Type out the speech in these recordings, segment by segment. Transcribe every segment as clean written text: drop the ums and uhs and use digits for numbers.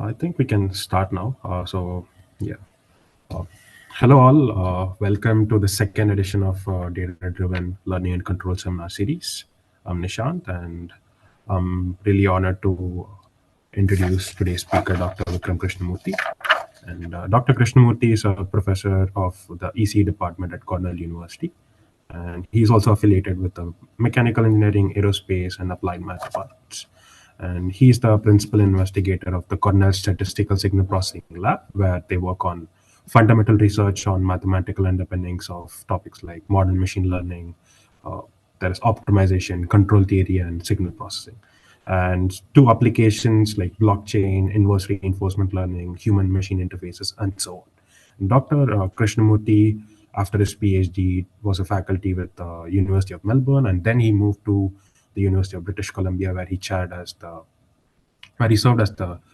I think we can start now. Yeah. Uh, Hello, all. Welcome to the second edition of Data-Driven Learning and Control Seminar Series. I'm Nishant, and I'm really honored to introduce today's speaker, Dr. Vikram Krishnamurthy. And Dr. Krishnamurthy is a professor of the EC department at Cornell University. And he's also affiliated with the Mechanical Engineering, Aerospace, and Applied Math departments. And he's the principal investigator of the Cornell Statistical Signal Processing Lab, where they work on fundamental research on mathematical underpinnings of topics like modern machine learning, uh, there is optimization, control theory, and signal processing. And two applications like blockchain, inverse reinforcement learning, human machine interfaces, and so on. And Dr. Krishnamurthy, after his PhD, was a faculty with the University of Melbourne, and then he moved to the University of British Columbia, where he served as the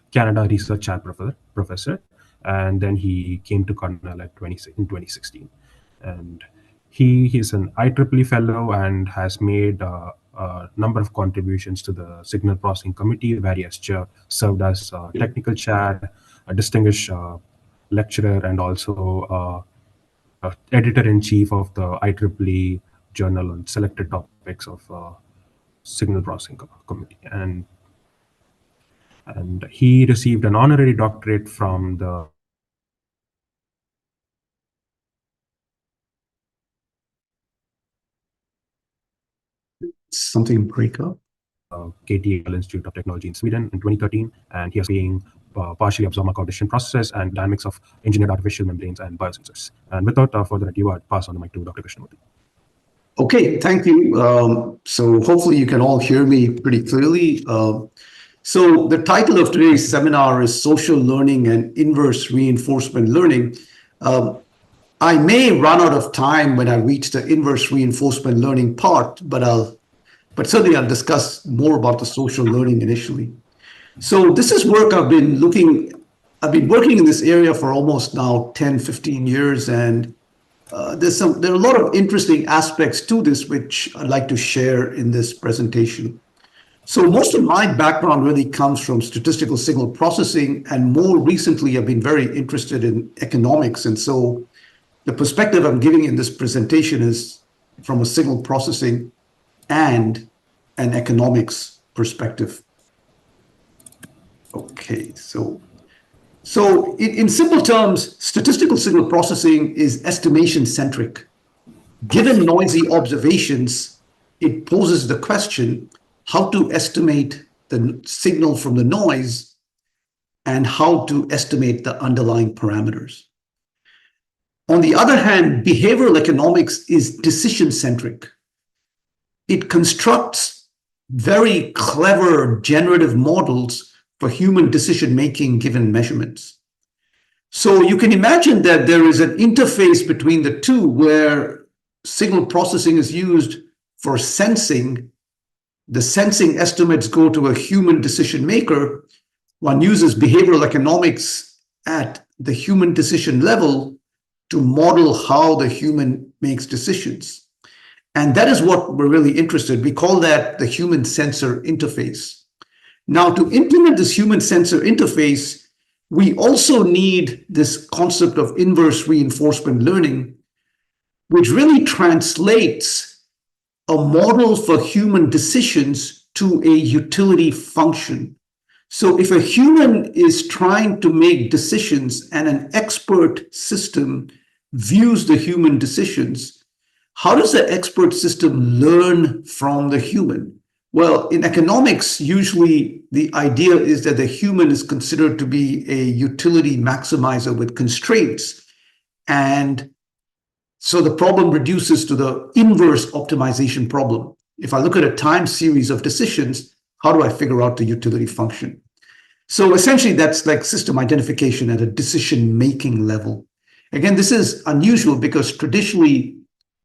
Canada Research Chair professor, and then he came to Cornell in 2016. And he is an IEEE fellow and has made a number of contributions to the Signal Processing Committee, where he has served as technical chair, a distinguished lecturer, and also editor-in-chief of the IEEE journal on selected topics of Signal Processing Committee. And he received an honorary doctorate from the something break up. KTL Institute of Technology in Sweden in 2013, and he has been partially absorbed audition processes and dynamics of engineered artificial membranes and biosensors. And without further ado, I'd pass on the mic to Dr. Krishnamurthy. Okay, thank you. So hopefully you can all hear me pretty clearly. So the title of today's seminar is Social Learning and Inverse Reinforcement Learning. I may run out of time when I reach the inverse reinforcement learning part, but certainly I'll discuss more about the social learning initially. So this is work I've been working in this area for almost now 10, 15 years, and there are a lot of interesting aspects to this which I'd like to share in this presentation. So most of my background really comes from statistical signal processing, and more recently I've been very interested in economics. And so the perspective I'm giving in this presentation is from a signal processing and an economics perspective. Okay, so in simple terms, statistical signal processing is estimation-centric. Given noisy observations, it poses the question how to estimate the signal from the noise and how to estimate the underlying parameters. On the other hand, behavioral economics is decision-centric. It constructs very clever generative models for human decision-making given measurements. So you can imagine that there is an interface between the two where signal processing is used for sensing. The sensing estimates go to a human decision maker. One uses behavioral economics at the human decision level to model how the human makes decisions. And that is what we're really interested in. We call that the human sensor interface. Now, to implement this human sensor interface, we also need this concept of inverse reinforcement learning, which really translates a model for human decisions to a utility function. So if a human is trying to make decisions and an expert system views the human decisions, how does the expert system learn from the human? Well, in economics, usually the idea is that the human is considered to be a utility maximizer with constraints. And so the problem reduces to the inverse optimization problem. If I look at a time series of decisions, how do I figure out the utility function? So essentially, that's like system identification at a decision-making level. Again, this is unusual because traditionally,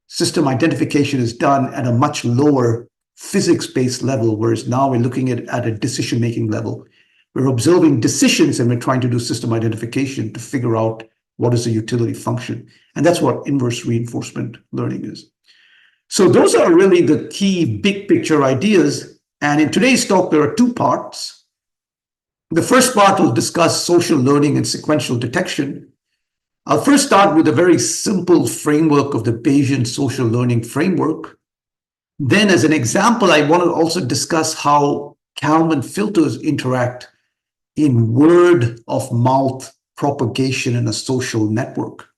system identification is done at a much lower physics-based level, whereas now we're looking at a decision-making level. We're observing decisions and we're trying to do system identification to figure out what is the utility function. And that's what inverse reinforcement learning is. So those are really the key big picture ideas. And in today's talk, there are two parts. The first part will discuss social learning and sequential detection. I'll first start with a very simple framework of the Bayesian social learning framework. Then, as an example, I want to also discuss how Kalman filters interact in word of mouth propagation in a social network.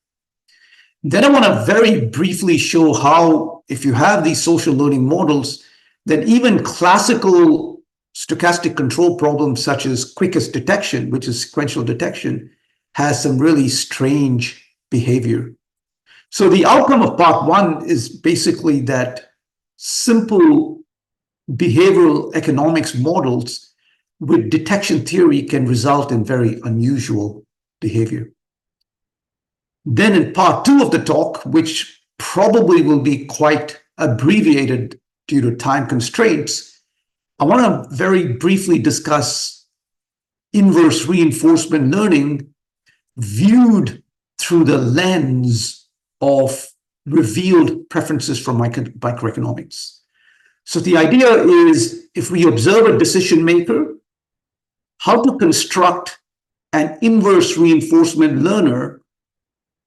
Then I want to very briefly show how, if you have these social learning models, then even classical stochastic control problems such as quickest detection, which is sequential detection, has some really strange behavior. So the outcome of part one is basically that simple behavioral economics models with detection theory can result in very unusual behavior. Then in part two of the talk, which probably will be quite abbreviated due to time constraints, I want to very briefly discuss inverse reinforcement learning viewed through the lens of revealed preferences from microeconomics. So the idea is, if we observe a decision maker, how to construct an inverse reinforcement learner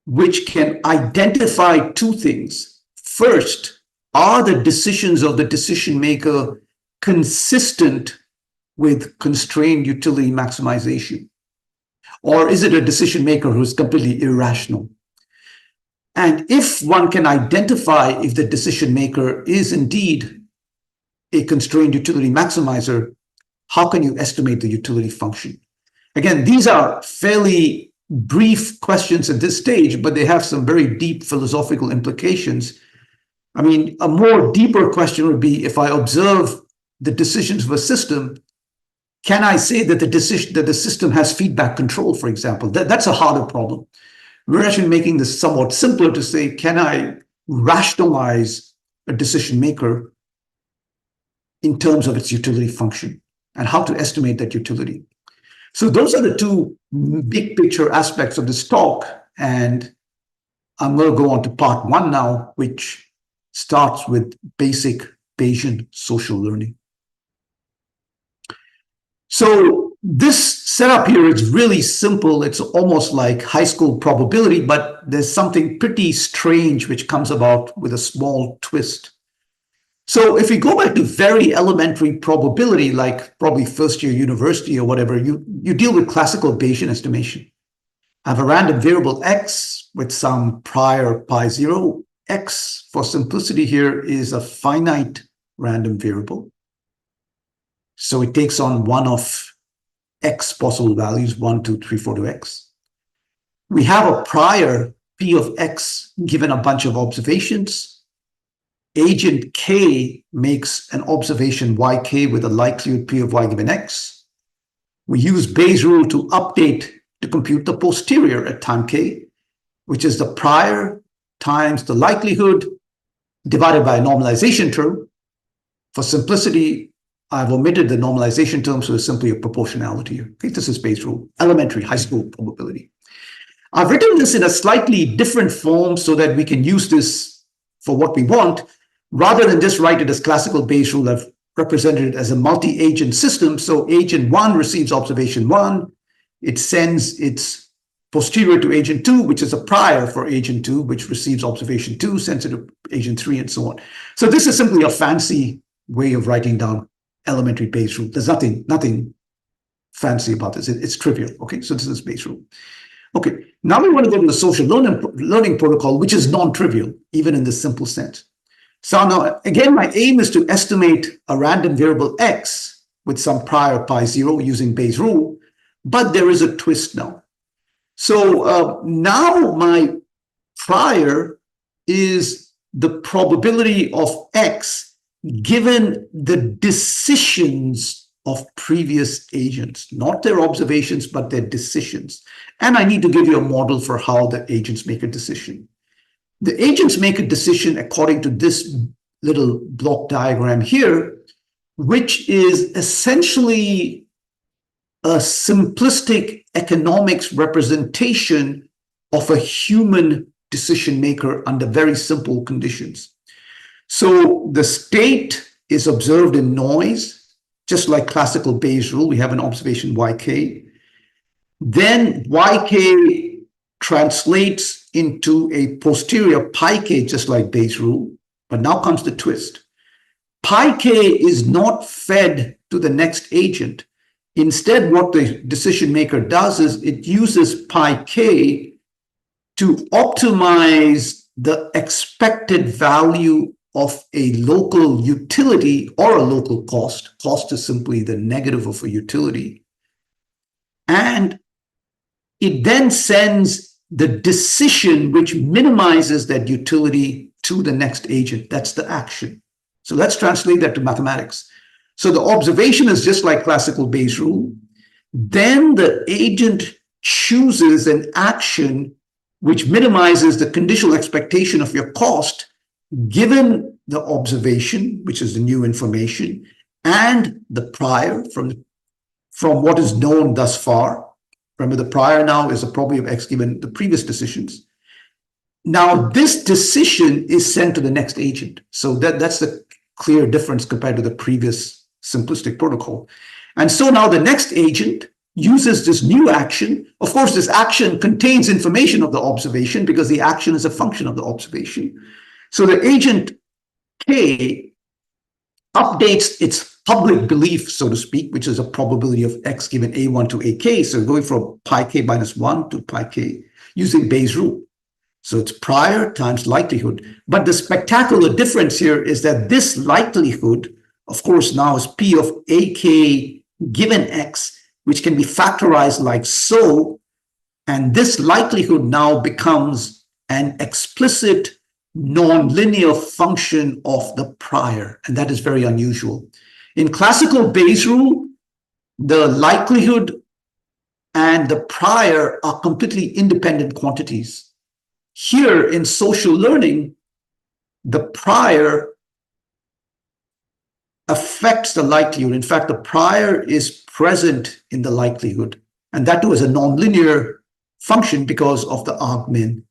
which can identify two things. First, are the decisions of the decision maker consistent with constrained utility maximization? Or is it a decision maker who is completely irrational? And if one can identify if the decision maker is indeed a constrained utility maximizer, how can you estimate the utility function? Again, these are fairly brief questions at this stage, but they have some very deep philosophical implications. I mean, a more deeper question would be, if I observe the decisions of a system, can I say that the system has feedback control, for example? That's a harder problem. We're actually making this somewhat simpler to say, can I rationalize a decision maker in terms of its utility function and how to estimate that utility? So those are the two big picture aspects of this talk. And I'm going to go on to part one now, which starts with basic Bayesian social learning. So this setup here is really simple. It's almost like high school probability, but there's something pretty strange which comes about with a small twist. So if we go back to very elementary probability, like probably first year university or whatever, you deal with classical Bayesian estimation. I have a random variable x with some prior pi 0. X, for simplicity here, is a finite random variable. So it takes on one of x possible values, 1, 2, 3, 4 to x. We have a prior p of x given a bunch of observations. Agent k makes an observation yk with a likelihood p of y given x. We use Bayes' rule to update to compute the posterior at time k, which is the prior times the likelihood divided by a normalization term. For simplicity, I've omitted the normalization term, so it's simply a proportionality here. Okay, this is Bayes' rule, elementary high school probability. I've written this in a slightly different form so that we can use this for what we want. Rather than just write it as classical Bayes' rule, I've represented it as a multi-agent system. So agent 1 receives observation 1. It sends its posterior to agent 2, which is a prior for agent 2, which receives observation 2, sends it to agent 3, and so on. So this is simply a fancy way of writing down elementary Bayes' rule. There's nothing fancy about this. It's trivial. Okay, so this is Bayes' rule. Okay, now we want to go to the social learning protocol, which is non-trivial, even in this simple sense. So now, again, my aim is to estimate a random variable x with some prior pi 0 using Bayes' rule, but there is a twist now. So now my prior is the probability of x given the decisions of previous agents, not their observations, but their decisions. And I need to give you a model for how the agents make a decision. The agents make a decision according to this little block diagram here, which is essentially a simplistic economics representation of a human decision maker under very simple conditions. So the state is observed in noise. just like classical Bayes rule, we have an observation yk. Then yk translates into a posterior pi k, just like Bayes rule. But now comes the twist. Pi k is not fed to the next agent. Instead, what the decision maker does is it uses pi k to optimize the expected value of a local utility or a local cost. Cost is simply the negative of a utility. And it then sends the decision which minimizes that utility to the next agent. That's the action. So let's translate that to mathematics. So the observation is just like classical Bayes rule. Then the agent chooses an action which minimizes the conditional expectation of your cost given the observation, which is the new information, and the prior from what is known thus far. Remember, the prior now is the probability of X given the previous decisions. Now, this decision is sent to the next agent. So that's the clear difference compared to the previous simplistic protocol. And so now the next agent uses this new action. Of course, this action contains information of the observation because the action is a function of the observation. So the agent K updates its public belief, so to speak, which is a probability of X given A1 to AK. So going from pi k minus 1 to pi k using Bayes' rule. So it's prior times likelihood. But the spectacular difference here is that this likelihood, of course, now is P of AK given X, which can be factorized like so. And this likelihood now becomes an explicit nonlinear function of the prior. And that is very unusual. In classical Bayes rule, the likelihood and the prior are completely independent quantities. Here in social learning, the prior affects the likelihood. In fact, the prior is present in the likelihood. And that too is a nonlinear function because of the argmin.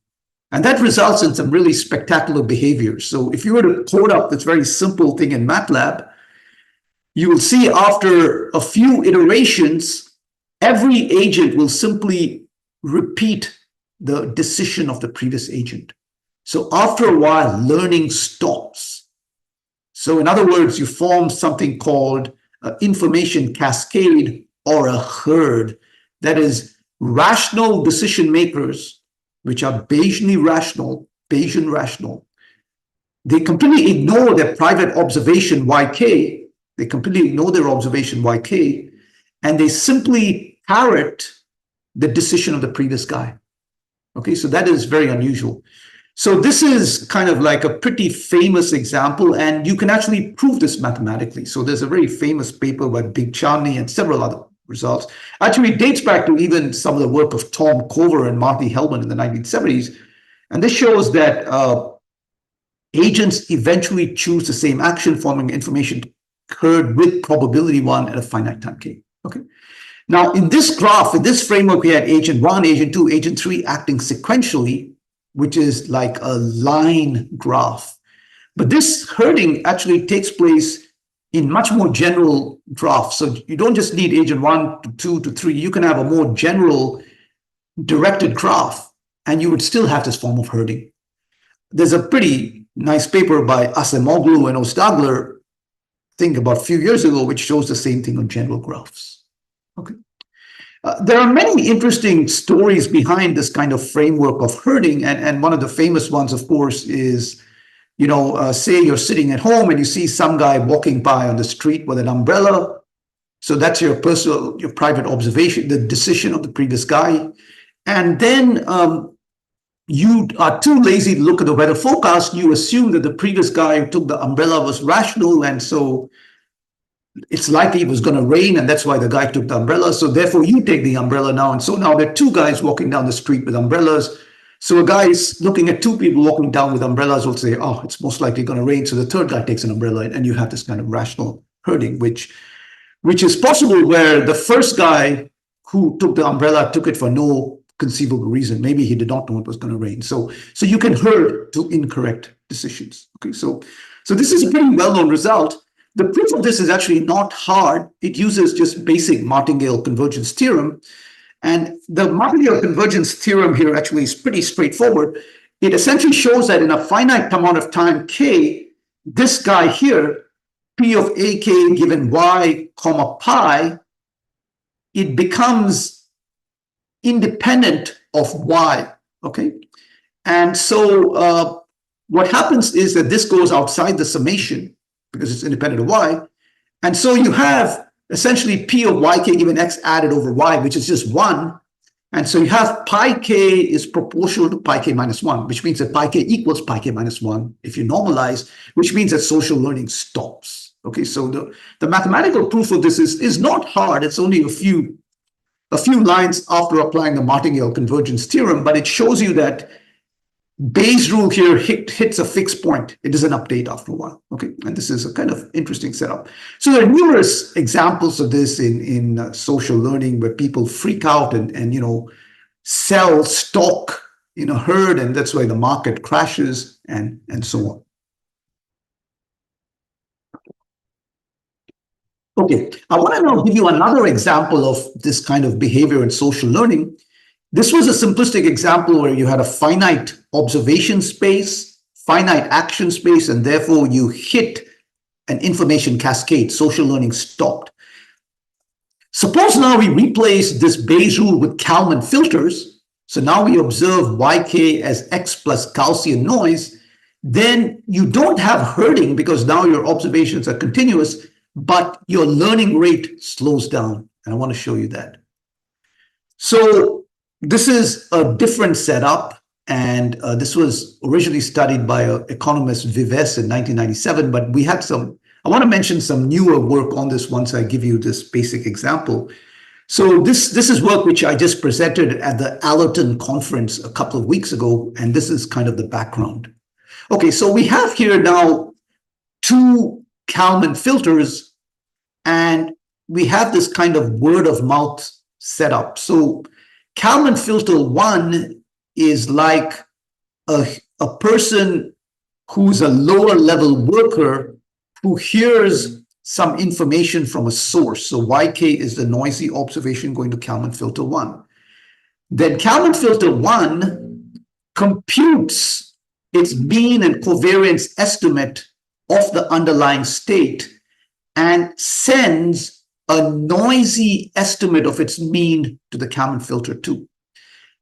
And that results in some really spectacular behaviors. So if you were to code up this very simple thing in MATLAB, you will see after a few iterations, every agent will simply repeat the decision of the previous agent. So after a while, learning stops. So in other words, you form something called an information cascade or a herd. That is, rational decision makers, which are Bayesian rational, they completely ignore their private observation yk. They completely ignore their observation yk, and they simply parrot the decision of the previous guy. Okay, so that is very unusual. So this is kind of like a pretty famous example, and you can actually prove this mathematically. So there's a very famous paper by Bigchani and several other results. Actually, it dates back to even some of the work of Tom Cover and Marty Hellman in the 1970s. And this shows that agents eventually choose the same action, forming information herd with probability 1 at a finite time k. Okay. Now, in this graph, in this framework, we had agent 1, agent 2, agent 3 acting sequentially, which is like a line graph. But this herding actually takes place in much more general graphs. So you don't just need agent 1 to 2 to 3. You can have a more general directed graph, and you would still have this form of herding. There's a pretty nice paper by Asemoglu and Ostagler, I think about a few years ago, which shows the same thing on general graphs. Okay. There are many interesting stories behind this kind of framework of herding, and one of the famous ones, of course, is, say you're sitting at home and you see some guy walking by on the street with an umbrella. So that's your private observation, the decision of the previous guy. And then you are too lazy to look at the weather forecast. You assume that the previous guy who took the umbrella was rational, and so it's likely it was going to rain, and that's why the guy took the umbrella. So therefore, you take the umbrella now. And so now there are two guys walking down the street with umbrellas. So a guy is looking at two people walking down with umbrellas will say, oh, it's most likely going to rain. So the third guy takes an umbrella, and you have this kind of rational herding, which is possible where the first guy who took the umbrella took it for no conceivable reason. Maybe he did not know it was going to rain. So you can herd to incorrect decisions. Okay, so this is a pretty well-known result. The proof of this is actually not hard. It uses just basic martingale convergence theorem. And the martingale convergence theorem here actually is pretty straightforward. It essentially shows that in a finite amount of time, k, this guy here, p of ak given y comma pi, it becomes independent of y, okay? And so what happens is that this goes outside the summation because it's independent of y. And so you have essentially p of yk given x added over y, which is just 1. And so you have pi k is proportional to pi k minus 1, which means that pi k equals pi k minus 1 if you normalize, which means that social learning stops. Okay, so the mathematical proof of this is not hard. It's only a few lines after applying the martingale convergence theorem, but it shows you that Bayes' rule here hits a fixed point. It doesn't update after a while. Okay, and this is a kind of interesting setup. So there are numerous examples of this in social learning where people freak out and sell stock in a herd, and that's why the market crashes and so on. Okay, I want to now give you another example of this kind of behavior in social learning. This was a simplistic example where you had a finite observation space, finite action space, and therefore you hit an information cascade. Social learning stopped. Suppose now we replace this Bayes rule with Kalman filters. So now we observe yk as x plus Gaussian noise. Then you don't have herding because now your observations are continuous, but your learning rate slows down. And I want to show you that. So this is a different setup, and this was originally studied by economist Vives in 1997, but we had I want to mention some newer work on this once I give you this basic example. So this is work which I just presented at the Allerton conference a couple of weeks ago, and this is kind of the background. Okay, so we have here now two Kalman filters, and we have this kind of word of mouth setup. So Kalman filter 1 is like a person who's a lower level worker who hears some information from a source. So yk is the noisy observation going to Kalman filter 1. Then Kalman filter 1 computes its mean and covariance estimate of the underlying state and sends a noisy estimate of its mean to the Kalman filter 2.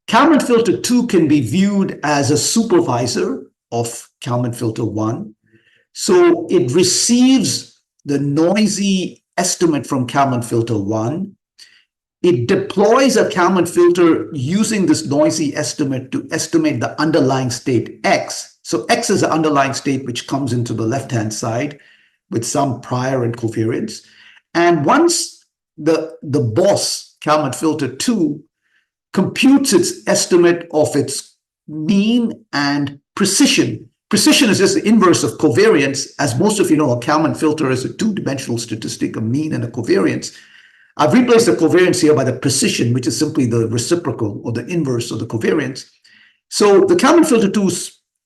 Kalman filter 2 can be viewed as a supervisor of Kalman filter 1. So it receives the noisy estimate from Kalman filter 1. It deploys a Kalman filter using this noisy estimate to estimate the underlying state x. So x is the underlying state which comes into the left-hand side with some prior and covariance. And once the boss, Kalman filter 2, computes its estimate of its mean and precision. Precision is just the inverse of covariance. As most of you know, a Kalman filter is a two-dimensional statistic, a mean and a covariance. I've replaced the covariance here by the precision, which is simply the reciprocal or the inverse of the covariance. So the Kalman filter 2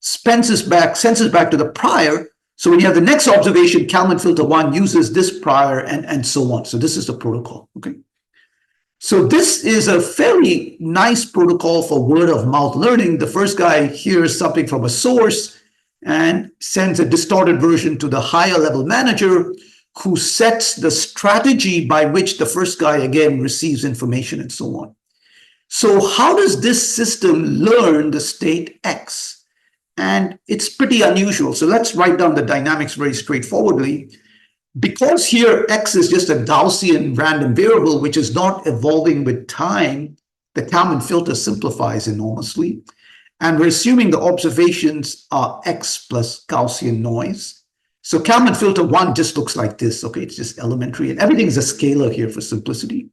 senses back to the prior. So when you have the next observation, Kalman filter 1 uses this prior and so on. So this is the protocol, okay? So this is a very nice protocol for word of mouth learning. The first guy hears something from a source and sends a distorted version to the higher level manager who sets the strategy by which the first guy again receives information and so on. So how does this system learn the state X? And it's pretty unusual. So let's write down the dynamics very straightforwardly. Because here X is just a Gaussian random variable, which is not evolving with time, the Kalman filter simplifies enormously. And we're assuming the observations are X plus Gaussian noise. So Kalman filter 1 just looks like this. Okay, it's just elementary. And everything's a scalar here for simplicity.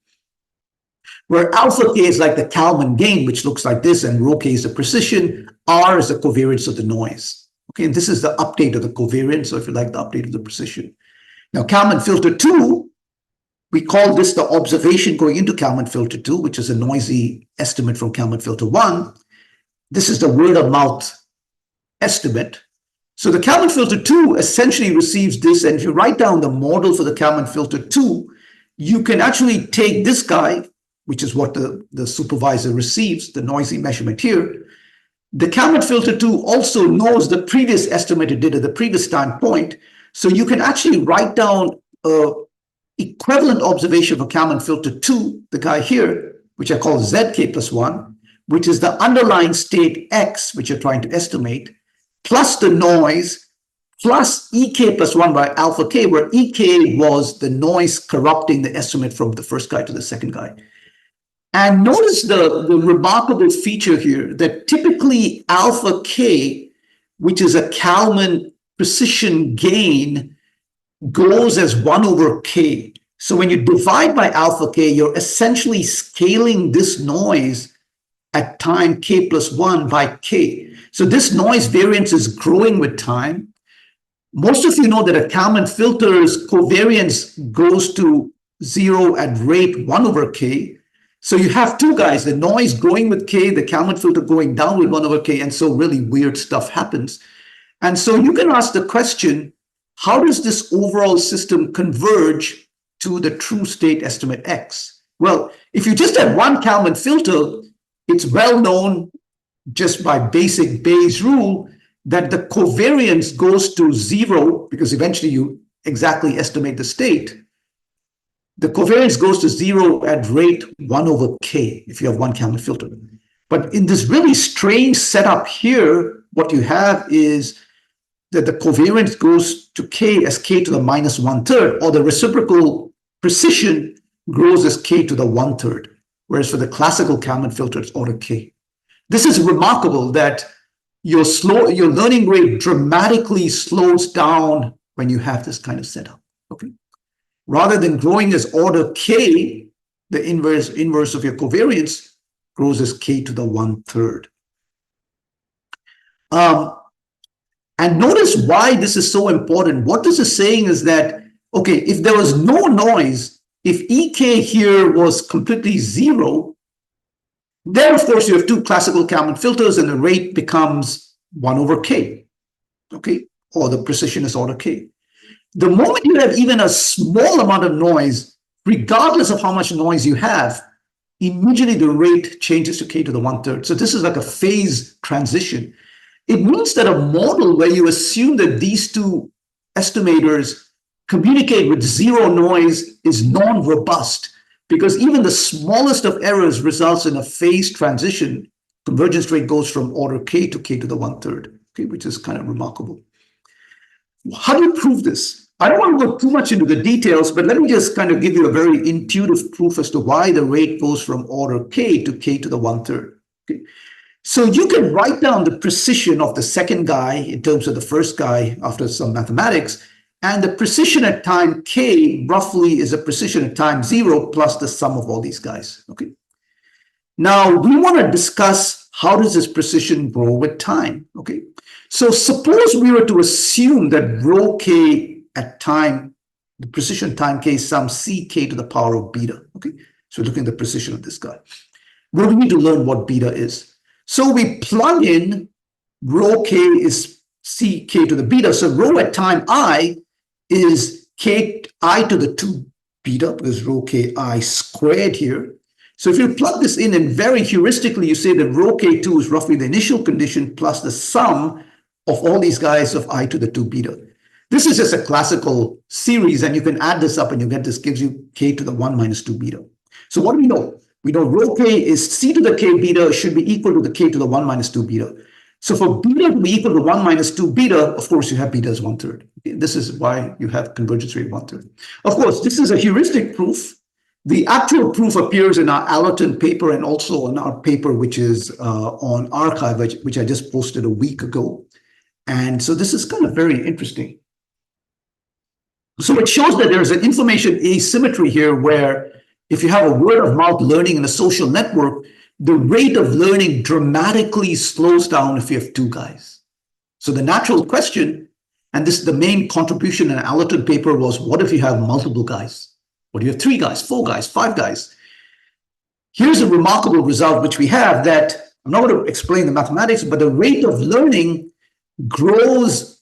Where alpha k is like the Kalman gain, which looks like this, and rho k is the precision, R is the covariance of the noise. Okay, and this is the update of the covariance, so if you like, the update of the precision. Now, Kalman filter 2, we call this the observation going into Kalman filter 2, which is a noisy estimate from Kalman filter 1. This is the word of mouth estimate. So the Kalman filter 2 essentially receives this, and if you write down the model for the Kalman filter 2, you can actually take this guy, which is what the supervisor receives, the noisy measurement here. The Kalman filter 2 also knows the previous estimate it did at the previous time point, so you can actually write down a equivalent observation for Kalman filter 2, the guy here, which I call zk plus 1, which is the underlying state x, which you're trying to estimate, plus the noise, plus ek plus 1 by alpha k, where ek was the noise corrupting the estimate from the first guy to the second guy. And notice the remarkable feature here that typically alpha k, which is a Kalman precision gain, goes as 1 over k. So when you divide by alpha k, you're essentially scaling this noise at time k plus 1 by k. So this noise variance is growing with time. Most of you know that a Kalman filter's covariance goes to 0 at rate 1 over k. So you have two guys, the noise growing with k, the Kalman filter going down with 1 over k, and so really weird stuff happens. And so you can ask the question, how does this overall system converge to the true state estimate x? Well, if you just have one Kalman filter, it's well known just by basic Bayes rule that the covariance goes to 0, because eventually you exactly estimate the state. The covariance goes to 0 at rate 1 over k if you have one Kalman filter. But in this really strange setup here, what you have is that the covariance goes to k as k to the minus 1/3, or the reciprocal precision grows as k to the 1/3, whereas for the classical Kalman filter, it's order k. This is remarkable that your learning rate dramatically slows down when you have this kind of setup. Okay, rather than growing as order k, the inverse of your covariance grows as k to the 1/3. And notice why this is so important. What this is saying is that, okay, if there was no noise, if ek here was completely 0, then of course you have two classical Kalman filters and the rate becomes 1 over k, okay, or the precision is order k. The moment you have even a small amount of noise, regardless of how much noise you have, immediately the rate changes to k to the 1/3. So this is like a phase transition. It means that a model where you assume that these two estimators communicate with 0 noise is non-robust, because even the smallest of errors results in a phase transition. Convergence rate goes from order k to k to the 1/3, okay, which is kind of remarkable. How do you prove this? I don't want to go too much into the details, but let me just kind of give you a very intuitive proof as to why the rate goes from order k to the 1/3. Okay. So you can write down the precision of the second guy in terms of the first guy after some mathematics, and the precision at time k roughly is a precision at time 0 plus the sum of all these guys. Okay. Now we want to discuss how does this precision grow with time. Okay. So suppose we were to assume that rho k at time, the precision time k is some ck to the power of beta. Okay. So we're looking at the precision of this guy. Well, we need to learn what beta is. So we plug in rho k is ck to the beta. So rho at time I is k I to the 2 beta, because rho k I squared here. So if you plug this in and very heuristically, you say that rho k2 is roughly the initial condition plus the sum of all these guys of I to the 2 beta. This is just a classical series, and you can add this up and you get this gives you k to the 1 minus 2 beta. So what do we know? We know rho k is c to the k beta should be equal to the k to the 1 minus 2 beta. So for beta to be equal to 1 minus 2 beta, of course, you have beta as 1/3. This is why you have convergence rate 1/3. Of course, this is a heuristic proof. The actual proof appears in our Allerton paper and also in our paper, which is on arXiv, which I just posted a week ago. And so this is kind of very interesting. So it shows that there's an information asymmetry here where if you have a word of mouth learning in a social network, the rate of learning dramatically slows down if you have two guys. So the natural question, and this is the main contribution in an Allerton paper, was what if you have multiple guys? What if you have 3 guys, 4 guys, 5 guys? Here's a remarkable result which we have that, I'm not going to explain the mathematics, but the rate of learning grows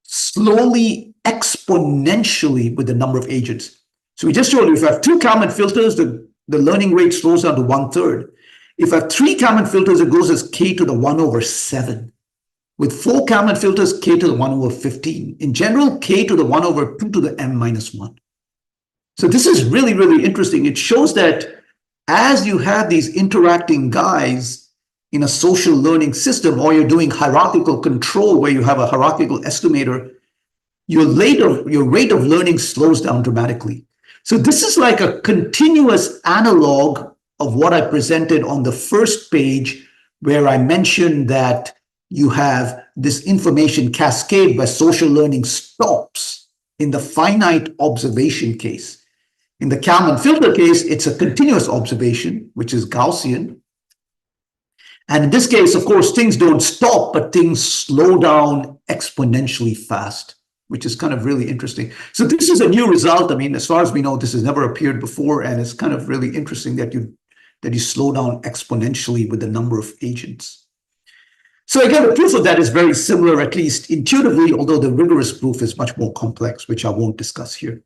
slowly exponentially with the number of agents. So we just told you if I have 2 Kalman filters, the learning rate slows down to 1/3. If I have 3 Kalman filters, it goes as k to the 1/7. With 4 Kalman filters, k to the 1/15. In general, k to the 1/2 to the m-1. So this is really, really interesting. It shows that as you have these interacting guys in a social learning system, or you're doing hierarchical control where you have a hierarchical estimator, your rate of learning slows down dramatically. So this is like a continuous analog of what I presented on the first page, where I mentioned that you have this information cascade where social learning stops in the finite observation case. In the Kalman filter case, it's a continuous observation, which is Gaussian. And in this case, of course, things don't stop, but things slow down exponentially fast, which is kind of really interesting. So this is a new result. I mean, as far as we know, this has never appeared before, and it's kind of really interesting that you slow down exponentially with the number of agents. So again, the proof of that is very similar, at least intuitively, although the rigorous proof is much more complex, which I won't discuss here.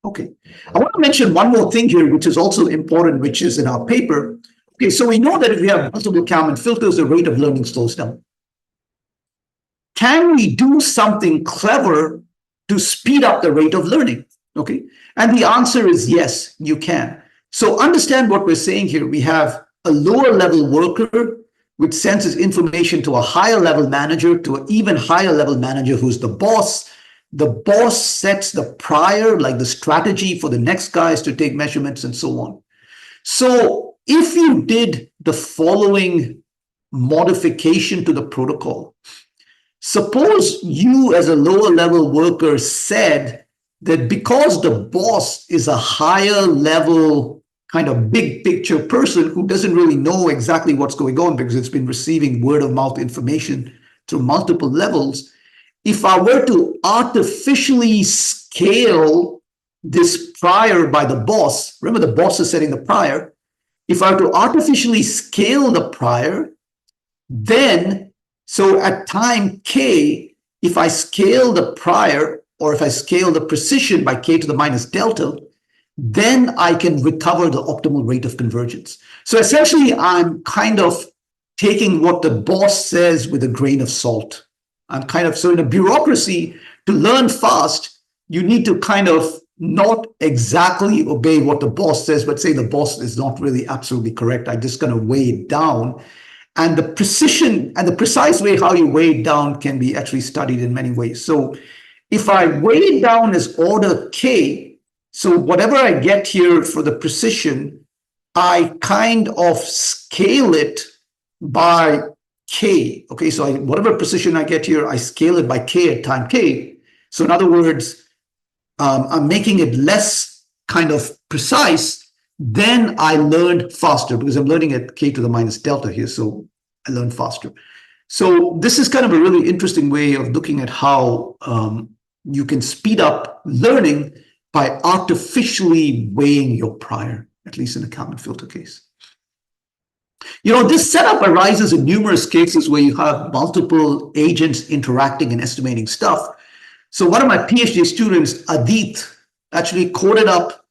Okay, I want to mention one more thing here, which is also important, which is in our paper. Okay, so we know that if we have multiple Kalman filters, the rate of learning slows down. Can we do something clever to speed up the rate of learning? Okay, and the answer is yes, you can. So understand what we're saying here. We have a lower level worker which sends information to a higher level manager, to an even higher level manager who's the boss. The boss sets the prior, like the strategy for the next guys to take measurements and so on. So if you did the following modification to the protocol, suppose you as a lower level worker said that because the boss is a higher level kind of big picture person who doesn't really know exactly what's going on because it's been receiving word of mouth information through multiple levels, if I were to artificially scale this prior by the boss, remember the boss is setting the prior, if I were to artificially scale the prior, then, so at time k, if I scale the prior, or if I scale the precision by k to the minus delta, then I can recover the optimal rate of convergence. So essentially, I'm kind of taking what the boss says with a grain of salt. I'm kind of, so in a bureaucracy, to learn fast, you need to kind of not exactly obey what the boss says, but say the boss is not really absolutely correct. I just kind of weigh it down. And the precision and the precise way how you weigh it down can be actually studied in many ways. So if I weigh it down as order k, so whatever I get here for the precision, I kind of scale it by k. Okay, so whatever precision I get here, I scale it by k at time k. So in other words, I'm making it less kind of precise, then I learned faster because I'm learning at k to the minus delta here, so I learn faster. So this is kind of a really interesting way of looking at how you can speed up learning by artificially weighing your prior, at least in the Kalman filter case. You know, this setup arises in numerous cases where you have multiple agents interacting and estimating stuff. So one of my PhD students, Adit, actually coded up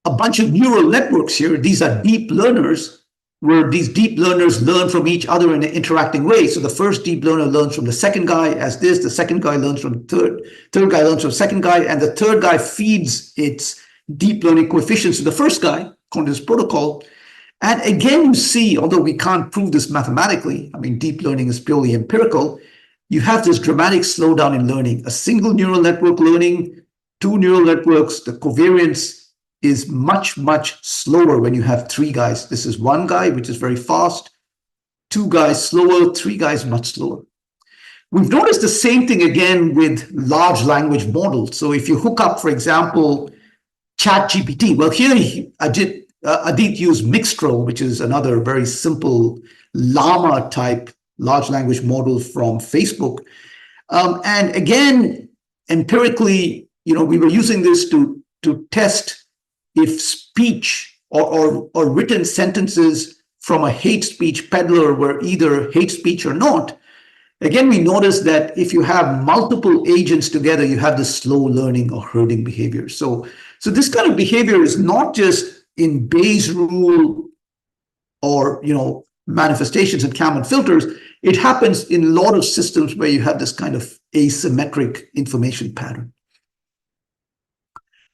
a bunch of neural networks here. These are deep learners, where these deep learners learn from each other in an interacting way. So the first deep learner learns from the second guy as this, the second guy learns from the third guy learns from the second guy, and the third guy feeds its deep learning coefficients to the first guy, according to this protocol. And again, you see, although we can't prove this mathematically, I mean, deep learning is purely empirical, you have this dramatic slowdown in learning. A single neural network learning, 2 neural networks, the covariance is much, much slower when you have 3 guys. This is 1 guy, which is very fast, 2 guys slower, 3 guys much slower. We've noticed the same thing again with large language models. So if you hook up, for example, ChatGPT, well, here Adit used Mixtral, which is another very simple llama type large language model from Facebook. And again, empirically, you know, we were using this to test if speech or written sentences from a hate speech peddler were either hate speech or not. Again, we notice that if you have multiple agents together, you have this slow learning or herding behavior. So this kind of behavior is not just in Bayes' rule or manifestations in Kalman filters. It happens in a lot of systems where you have this kind of asymmetric information pattern.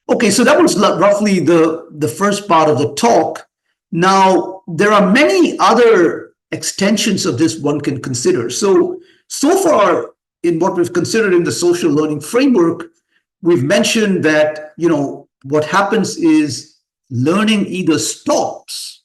Okay, so that was roughly the first part of the talk. Now, there are many other extensions of this one can consider. So far in what we've considered in the social learning framework, we've mentioned that, what happens is learning either stops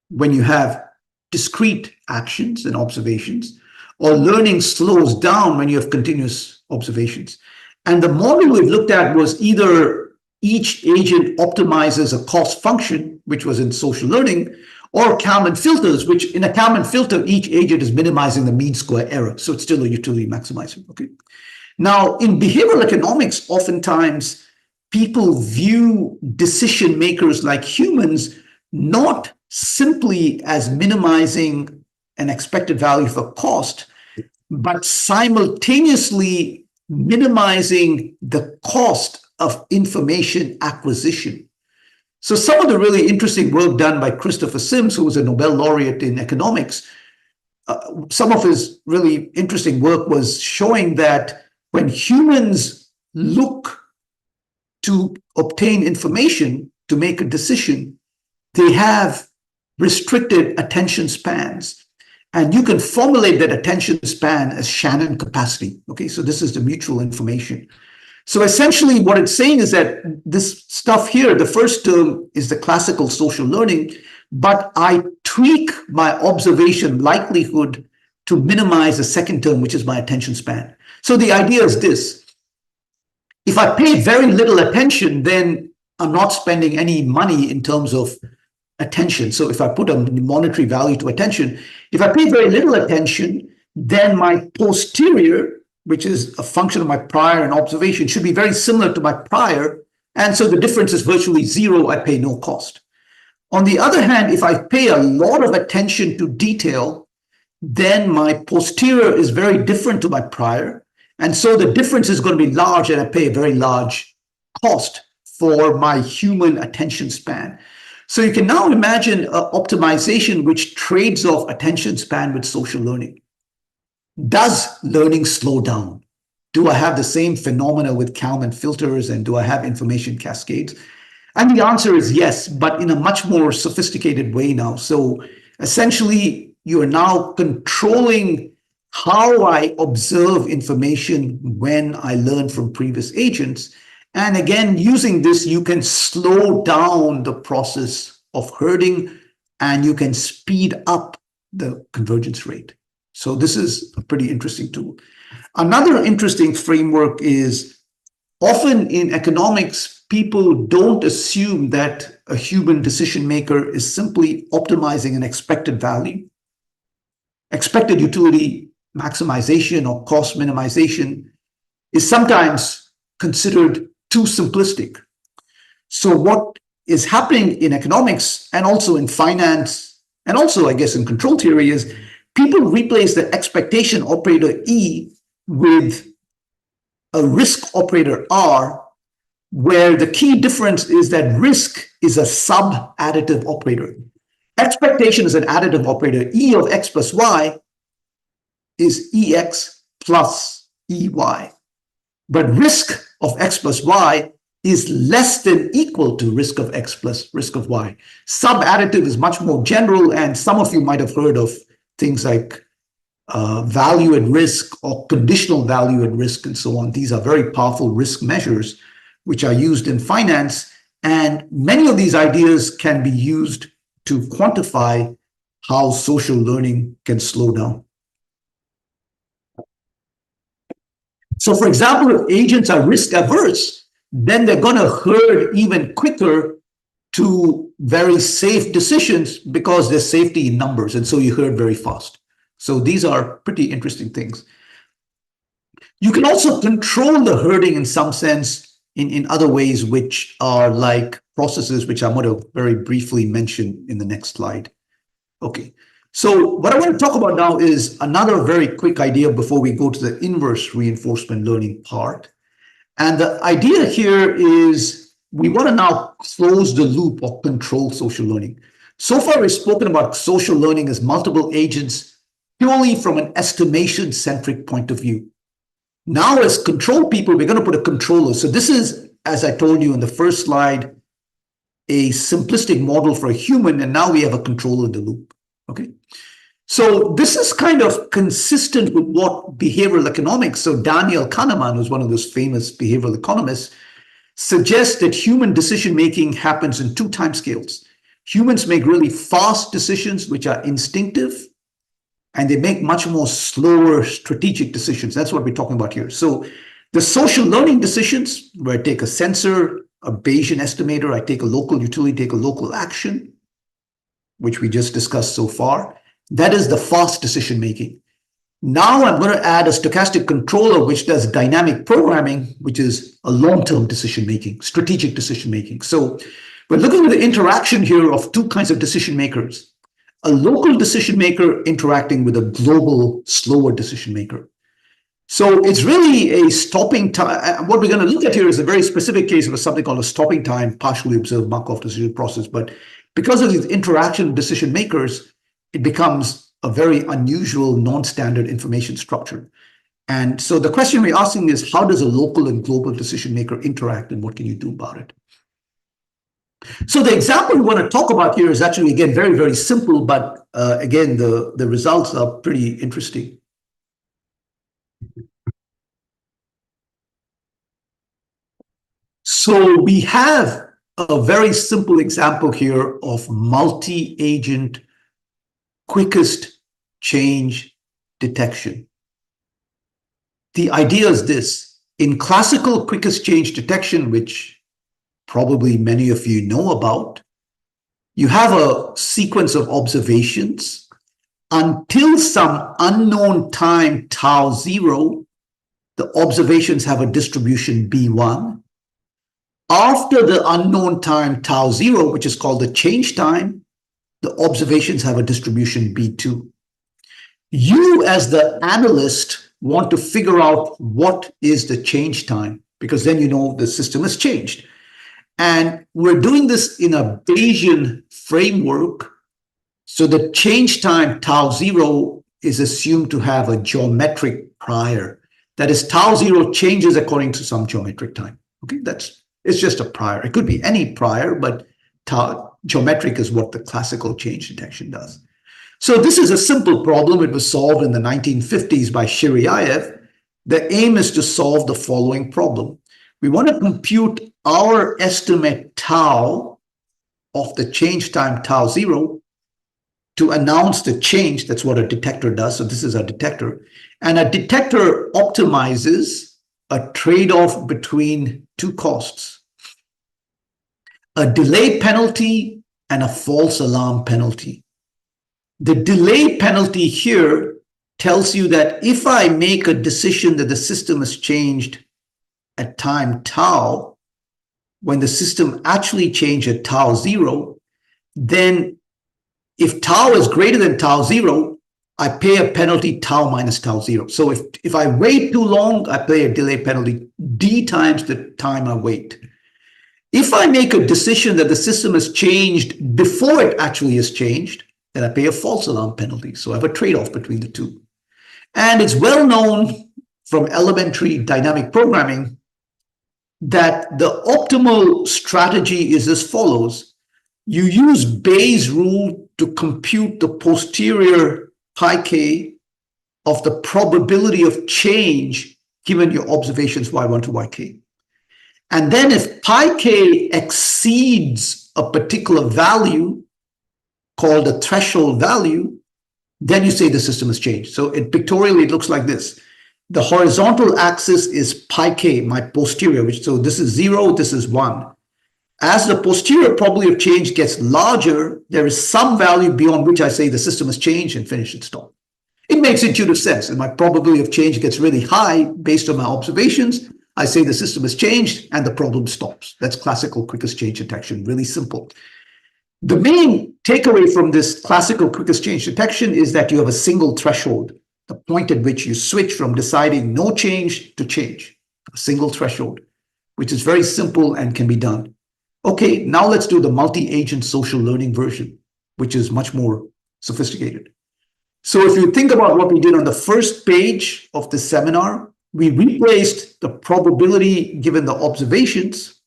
when you have discrete actions and observations, or learning slows down when you have continuous observations. And the model we've looked at was either each agent optimizes a cost function, which was in social learning, or Kalman filters, which in a Kalman filter, each agent is minimizing the mean square error. So it's still a utility maximizer. Okay. Now, in behavioral economics, oftentimes people view decision makers like humans not simply as minimizing an expected value for cost, but simultaneously minimizing the cost of information acquisition. So some of the really interesting work done by Christopher Sims, who was a Nobel laureate in economics, some of his really interesting work was showing that when humans look to obtain information to make a decision, they have restricted attention spans. And you can formulate that attention span as Shannon capacity. Okay, so this is the mutual information. So essentially what it's saying is that this stuff here, the first term is the classical social learning, but I tweak my observation likelihood to minimize the second term, which is my attention span. So the idea is this: if I pay very little attention, then I'm not spending any money in terms of attention. So if I put a monetary value to attention, if I pay very little attention, then my posterior, which is a function of my prior and observation, should be very similar to my prior. And so the difference is virtually zero. I pay no cost. On the other hand, if I pay a lot of attention to detail, then my posterior is very different to my prior. And so the difference is going to be large, and I pay a very large cost for my human attention span. So you can now imagine an optimization which trades off attention span with social learning. Does learning slow down? Do I have the same phenomena with Kalman filters, and do I have information cascades? And the answer is yes, but in a much more sophisticated way now. So essentially, you are now controlling how I observe information when I learn from previous agents. And again, using this, you can slow down the process of herding, and you can speed up the convergence rate. So this is a pretty interesting tool. Another interesting framework is often in economics, people don't assume that a human decision maker is simply optimizing an expected value. Expected utility maximization or cost minimization is sometimes considered too simplistic. So what is happening in economics and also in finance and also, I guess, in control theory is people replace the expectation operator E with a risk operator R, where the key difference is that risk is a sub-additive operator. Expectation is an additive operator. E of x plus y is EX plus EY. But risk of x plus y is less than equal to risk of x plus risk of y. Sub-additive is much more general, and some of you might have heard of things like value at risk or conditional value at risk and so on. These are very powerful risk measures which are used in finance, and many of these ideas can be used to quantify how social learning can slow down. So for example, if agents are risk averse, then they're going to herd even quicker to very safe decisions because there's safety in numbers, and so you herd very fast. So these are pretty interesting things. You can also control the herding in some sense in other ways, which are like processes, which I'm going to very briefly mention in the next slide. Okay, So what I want to talk about now is another very quick idea before we go to the inverse reinforcement learning part. And the idea here is we want to now close the loop or control social learning. So far, we've spoken about social learning as multiple agents purely from an estimation-centric point of view. Now, as control people, we're going to put a controller. So this is, as I told you in the first slide, a simplistic model for a human, and now we have a controller in the loop. Okay. So this is kind of consistent with what behavioral economics, so Daniel Kahneman, who's one of those famous behavioral economists, suggests that human decision-making happens in two timescales. Humans make really fast decisions, which are instinctive, and they make much more slower strategic decisions. That's what we're talking about here. So the social learning decisions, where I take a sensor, a Bayesian estimator, I take a local utility, take a local action, which we just discussed so far, that is the fast decision making. Now I'm going to add a stochastic controller, which does dynamic programming, which is a long-term decision making, strategic decision making. So we're looking at the interaction here of two kinds of decision makers. A local decision maker interacting with a global, slower decision maker. So it's really a stopping time. What we're going to look at here is a very specific case of something called a stopping time, partially observed Markov decision process. But because of these interaction decision makers, it becomes a very unusual, non-standard information structure. And so the question we're asking is, how does a local and global decision maker interact, and what can you do about it? So the example we want to talk about here is actually, again, very, very simple, but again, the results are pretty interesting. So we have a very simple example here of multi-agent quickest change detection. The idea is this: in classical quickest change detection, which probably many of you know about, you have a sequence of observations until some unknown time tau 0, the observations have a distribution B1. After the unknown time tau 0, which is called the change time, the observations have a distribution B2. You, as the analyst, want to figure out what is the change time, because then you know the system has changed. And we're doing this in a Bayesian framework. So the change time tau 0 is assumed to have a geometric prior. That is, tau 0 changes according to some geometric time. Okay, it's just a prior. It could be any prior, but geometric is what the classical change detection does. So this is a simple problem. It was solved in the 1950s by Shiryaev. The aim is to solve the following problem. We want to compute our estimate tau of the change time tau 0 to announce the change. That's what a detector does. So this is a detector. And a detector optimizes a trade-off between two costs: a delay penalty and a false alarm penalty. The delay penalty here tells you that if I make a decision that the system has changed at time tau, when the system actually changed at tau 0, then if tau is greater than tau 0, I pay a penalty tau minus tau 0. So if I wait too long, I pay a delay penalty d times the time I wait. If I make a decision that the system has changed before it actually has changed, then I pay a false alarm penalty. So I have a trade-off between the two. And it's well known from elementary dynamic programming that the optimal strategy is as follows. You use Bayes' rule to compute the posterior pi k of the probability of change given your observations y1 to yk. And then if pi k exceeds a particular value called a threshold value, then you say the system has changed. So pictorially, it looks like this. The horizontal axis is pi k, my posterior, so this is 0, this is 1. As the posterior probability of change gets larger, there is some value beyond which I say the system has changed and finish and stop. It makes intuitive sense, and my probability of change gets really high based on my observations. I say the system has changed and the problem stops. That's classical quickest change detection, really simple. The main takeaway from this classical quickest change detection is that you have a single threshold, the point at which you switch from deciding no change to change, a single threshold, which is very simple and can be done. Okay, now let's do the multi-agent social learning version, which is much more sophisticated. So if you think about what we did on the first page of the seminar, we replaced the probability given the observations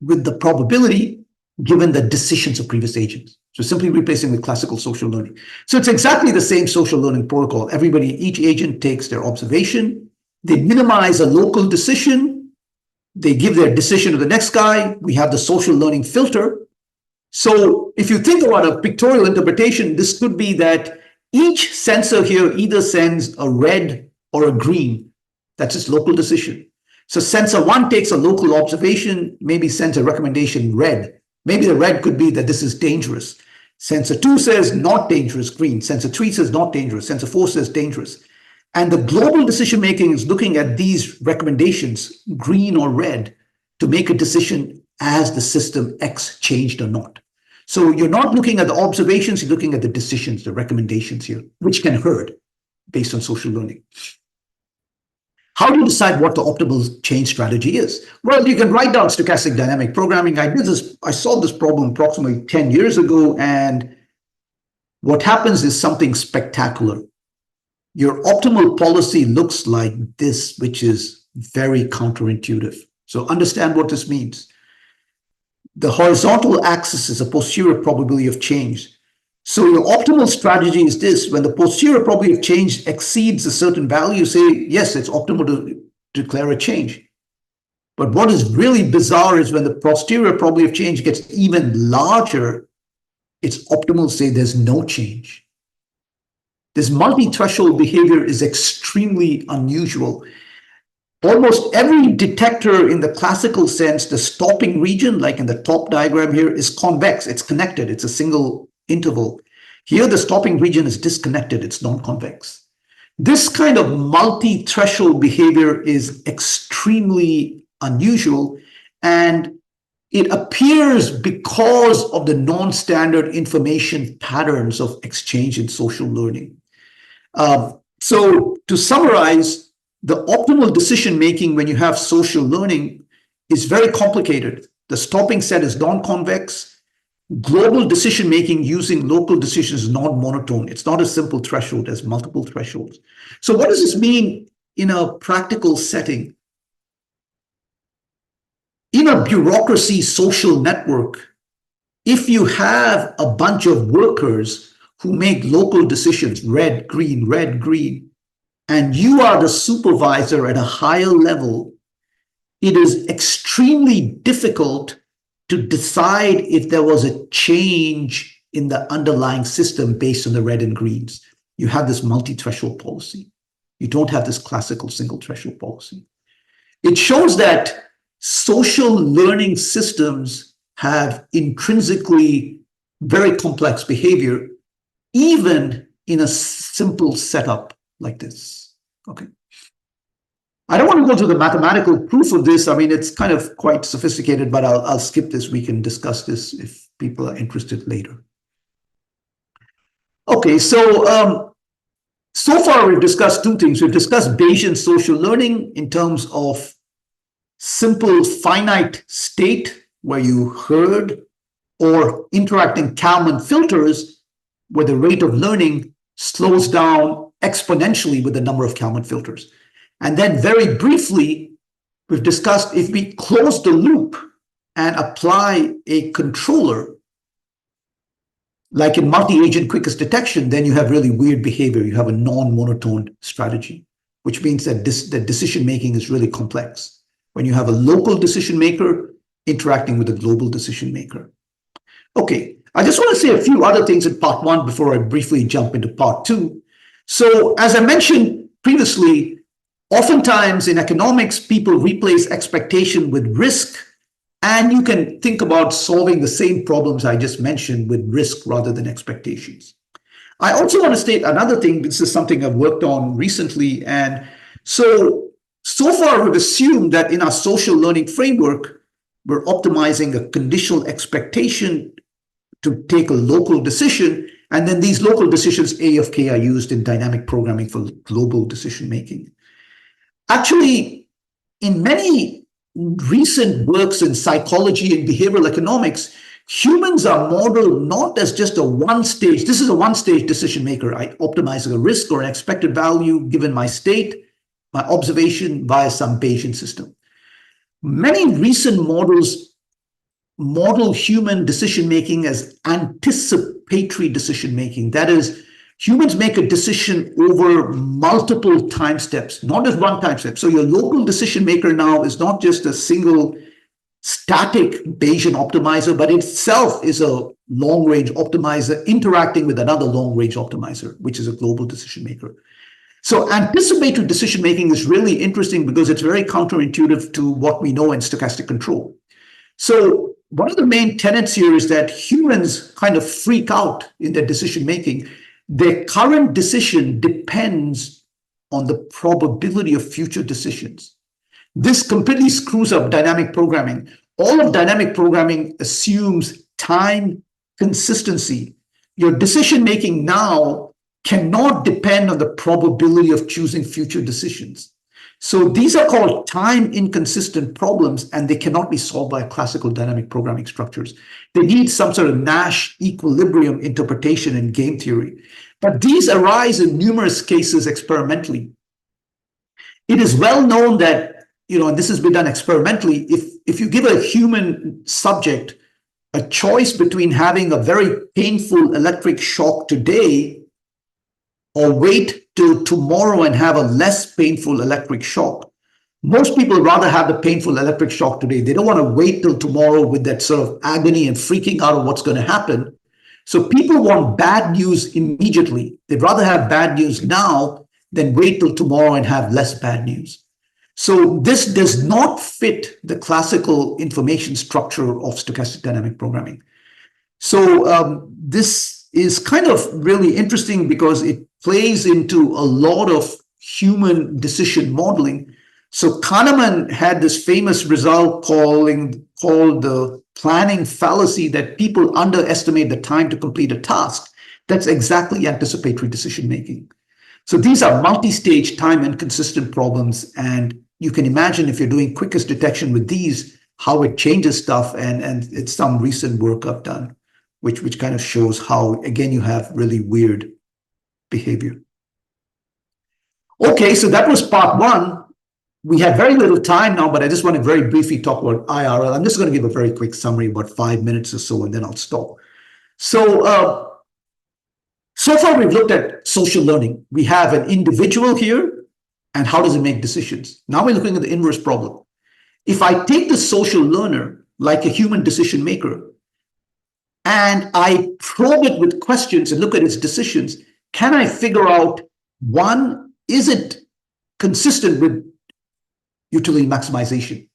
with the probability given the decisions of previous agents. So simply replacing with classical social learning. So it's exactly the same social learning protocol. Each agent takes their observation, they minimize a local decision, they give their decision to the next guy, we have the social learning filter. So if you think about a pictorial interpretation, this could be that each sensor here either sends a red or a green. That's its local decision. So sensor 1 takes a local observation, maybe sends a recommendation red. Maybe the red could be that this is dangerous. Sensor 2 says not dangerous, green. Sensor 3 says not dangerous. Sensor 4 says dangerous. And the global decision making is looking at these recommendations, green or red, to make a decision as the system X changed or not. So you're not looking at the observations, you're looking at the decisions, the recommendations here, which can hurt based on social learning. How do you decide what the optimal change strategy is? Well, you can write down stochastic dynamic programming. I solved this problem approximately 10 years ago, and what happens is something spectacular. Your optimal policy looks like this, which is very counterintuitive. So understand what this means. The horizontal axis is a posterior probability of change. So your optimal strategy is this: when the posterior probability of change exceeds a certain value, say, yes, it's optimal to declare a change. But what is really bizarre is when the posterior probability of change gets even larger, it's optimal to say there's no change. This multi-threshold behavior is extremely unusual. Almost every detector in the classical sense, the stopping region, like in the top diagram here, is convex. It's connected. It's a single interval. Here, the stopping region is disconnected. It's non-convex. This kind of multi-threshold behavior is extremely unusual, and it appears because of the non-standard information patterns of exchange in social learning. So to summarize, the optimal decision-making when you have social learning is very complicated. The stopping set is non-convex. Global decision-making using local decisions is non-monotone. It's not a simple threshold, there's multiple thresholds. So what does this mean in a practical setting? In a bureaucracy social network, if you have a bunch of workers who make local decisions, red, green, and you are the supervisor at a higher level, it is extremely difficult to decide if there was a change in the underlying system based on the red and greens. You have this multi-threshold policy. You don't have this classical single threshold policy. It shows that social learning systems have intrinsically very complex behavior, even in a simple setup like this. Okay. I don't want to go to the mathematical proof of this. I mean, it's kind of quite sophisticated, but I'll skip this. We can discuss this if people are interested later. Okay, so so far we've discussed two things. We've discussed Bayesian social learning in terms of simple finite state where you herd or interacting Kalman filters where the rate of learning slows down exponentially with the number of Kalman filters. And then very briefly, we've discussed if we close the loop and apply a controller, like in multi-agent quickest detection, then you have really weird behavior. You have a non-monotone strategy, which means that the decision-making is really complex. When you have a local decision maker interacting with a global decision maker. Okay, I just want to say a few other things in part one before I briefly jump into part two. So as I mentioned previously, oftentimes in economics, people replace expectation with risk, and you can think about solving the same problems I just mentioned with risk rather than expectations. I also want to state another thing. This is something I've worked on recently, and so far we've assumed that in our social learning framework, we're optimizing a conditional expectation to take a local decision, and then these local decisions, A of K, are used in dynamic programming for global decision making. Actually, in many recent works in psychology and behavioral economics, humans are modeled not as just a one-stage, this is a one-stage decision maker. I optimize a risk or an expected value given my state, my observation via some Bayesian system. Many recent models model human decision-making as anticipatory decision-making. That is, humans make a decision over multiple time steps, not just one time step. So your local decision maker now is not just a single static Bayesian optimizer, but itself is a long-range optimizer interacting with another long-range optimizer, which is a global decision maker. So anticipatory decision making is really interesting because it's very counterintuitive to what we know in stochastic control. So one of the main tenets here is that humans kind of freak out in their decision making. Their current decision depends on the probability of future decisions. This completely screws up dynamic programming. All of dynamic programming assumes time consistency. Your decision making now cannot depend on the probability of choosing future decisions. So these are called time inconsistent problems, and they cannot be solved by classical dynamic programming structures. They need some sort of Nash equilibrium interpretation in game theory. But these arise in numerous cases experimentally. It is well known that, and this has been done experimentally, if you give a human subject a choice between having a very painful electric shock today or wait till tomorrow and have a less painful electric shock, most people rather have the painful electric shock today. They don't want to wait till tomorrow with that sort of agony and freaking out of what's going to happen. So people want bad news immediately. They'd rather have bad news now than wait till tomorrow and have less bad news. So this does not fit the classical information structure of stochastic dynamic programming. So this is kind of really interesting because it plays into a lot of human decision modeling. So Kahneman had this famous result called the planning fallacy, that people underestimate the time to complete a task. That's exactly anticipatory decision making. So these are multi-stage time inconsistent problems, and you can imagine if you're doing quickest detection with these, how it changes stuff. And it's some recent work I've done, which kind of shows how, again, you have really weird behavior. Okay, so that was part one. We have very little time now, but I just want to very briefly talk about IRL. I'm just going to give a very quick summary, about 5 minutes or so, and then I'll stop. So, so far we've looked at social learning. We have an individual here, and how does it make decisions? Now we're looking at the inverse problem. If I take the social learner like a human decision maker, and I probe it with questions and look at its decisions, can I figure out, one, is it consistent with utility maximization?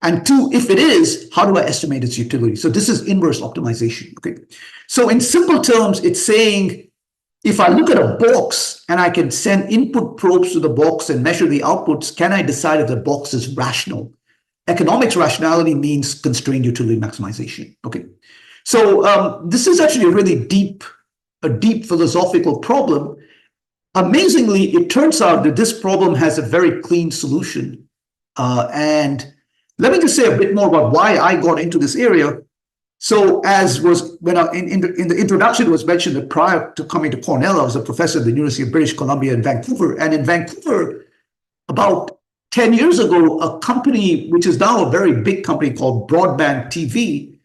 And two, if it is, how do I estimate its utility? So this is inverse optimization. Okay. So in simple terms, it's saying, if I look at a box and I can send input probes to the box and measure the outputs, can I decide if the box is rational? Economics rationality means constrained utility maximization. Okay. So this is actually a deep philosophical problem. Amazingly, it turns out that this problem has a very clean solution. And let me just say a bit more about why I got into this area. So as was, when in the introduction, it was mentioned that prior to coming to Cornell, I was a professor at the University of British Columbia in Vancouver. And in Vancouver, about 10 years ago, a company, which is now a very big company called Broadband TV, I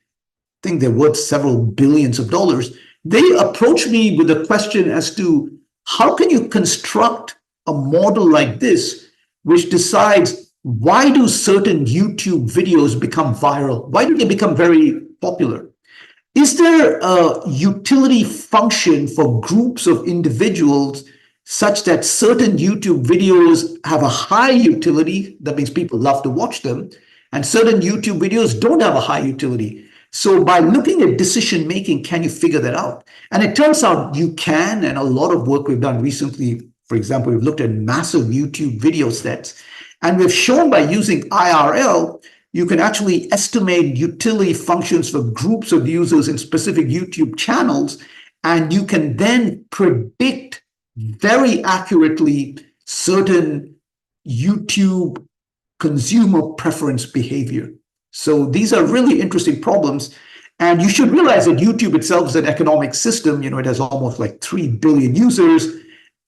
think they're worth several billions of dollars, they approached me with a question as to how can you construct a model like this, which decides why do certain YouTube videos become viral? Why do they become very popular? Is there a utility function for groups of individuals such that certain YouTube videos have a high utility? That means people love to watch them. And certain YouTube videos don't have a high utility. So by looking at decision making, can you figure that out? And it turns out you can, and a lot of work we've done recently, for example, we've looked at massive YouTube video sets, and we've shown by using IRL you can actually estimate utility functions for groups of users in specific YouTube channels, and you can then predict very accurately certain YouTube consumer preference behavior. So these are really interesting problems. And you should realize that YouTube itself is an economic system. It has almost like 3 billion users.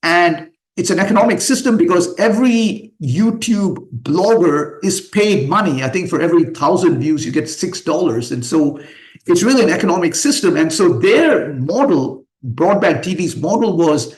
And it's an economic system because every YouTube blogger is paid money. I think for every 1,000 views, you get $6. And so it's really an economic system. And so their model, Broadband TV's model, was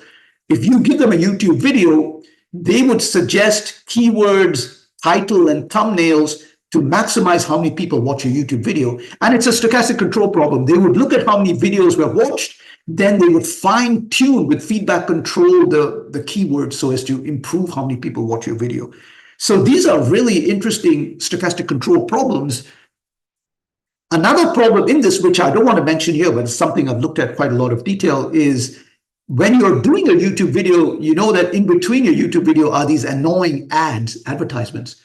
if you give them a YouTube video, they would suggest keywords, title, and thumbnails to maximize how many people watch a YouTube video. And it's a stochastic control problem. They would look at how many videos were watched, then they would fine tune with feedback control the keywords so as to improve how many people watch your video. So these are really interesting stochastic control problems. Another problem in this, which I don't want to mention here, but it's something I've looked at quite a lot of detail, is when you're doing a YouTube video, you know that in between your YouTube video are these annoying ads, advertisements.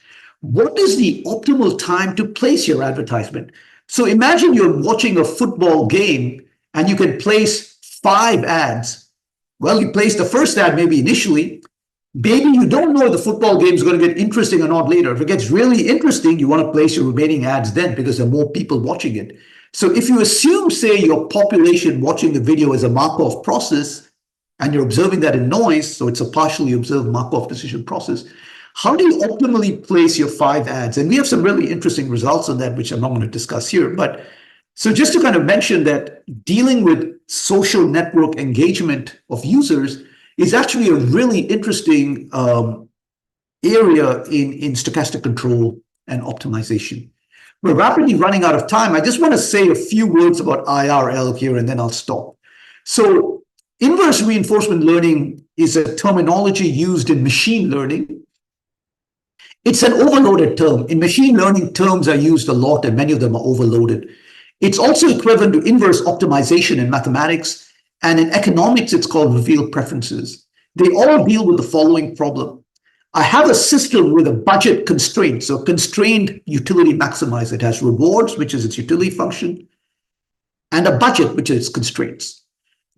What is the optimal time to place your advertisement? So imagine you're watching a football game and you can place 5 ads. Well, you place the first ad maybe initially. Maybe you don't know if the football game is going to get interesting or not later. If it gets really interesting, you want to place your remaining ads then because there are more people watching it. So if you assume, say, your population watching the video is a Markov process, and you're observing that in noise, so it's a partially observed Markov decision process, how do you optimally place your 5 ads? And we have some really interesting results on that, which I'm not going to discuss here. But so just to kind of mention that dealing with social network engagement of users is actually a really interesting area in stochastic control and optimization. We're rapidly running out of time. I just want to say a few words about IRL here, and then I'll stop. So inverse reinforcement learning is a terminology used in machine learning. It's an overloaded term. In machine learning, terms are used a lot, and many of them are overloaded. It's also equivalent to inverse optimization in mathematics, and in economics, it's called revealed preferences. They all deal with the following problem. I have a system with a budget constraint, so constrained utility maximizer. It has rewards, which is its utility function, and a budget, which is its constraints.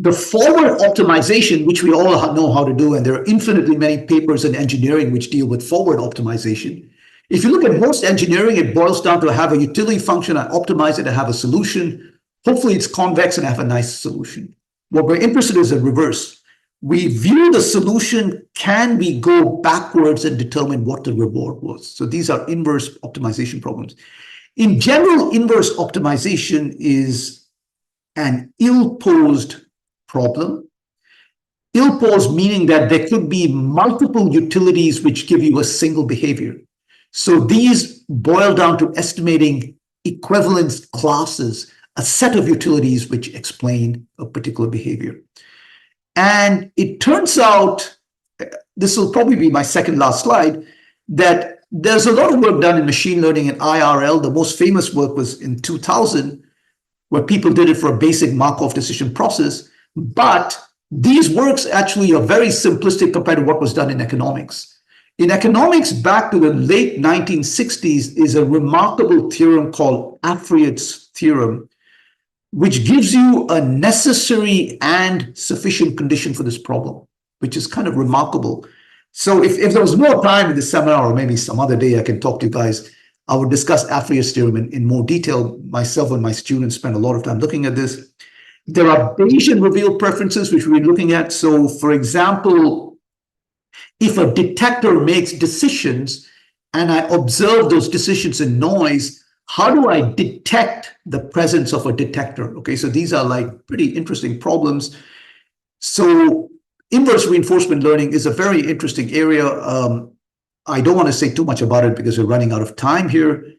The forward optimization, which we all know how to do, and there are infinitely many papers in engineering which deal with forward optimization. If you look at most engineering, it boils down to have a utility function, I optimize it, I have a solution. Hopefully it's convex and I have a nice solution. What we're interested in is the reverse. We view the solution, can we go backwards and determine what the reward was? So these are inverse optimization problems. In general, inverse optimization is an ill-posed problem. Ill-posed meaning that there could be multiple utilities which give you a single behavior. So these boil down to estimating equivalence classes, a set of utilities which explain a particular behavior. And it turns out, this will probably be my second last slide, that there's a lot of work done in machine learning and IRL. The most famous work was in 2000, where people did it for a basic Markov decision process. But these works actually are very simplistic compared to what was done in economics. In economics, back to the late 1960s, is a remarkable theorem called Afriyat's theorem, which gives you a necessary and sufficient condition for this problem, which is kind of remarkable. So if there was more time in this seminar, or maybe some other day I can talk to you guys, I would discuss Afriyat's theorem in more detail. Myself and my students spend a lot of time looking at this. There are Bayesian revealed preferences, which we're looking at. So for example, if a detector makes decisions and I observe those decisions in noise, how do I detect the presence of a detector? Okay, so these are like pretty interesting problems. So inverse reinforcement learning is a very interesting area. I don't want to say too much about it because we're running out of time here.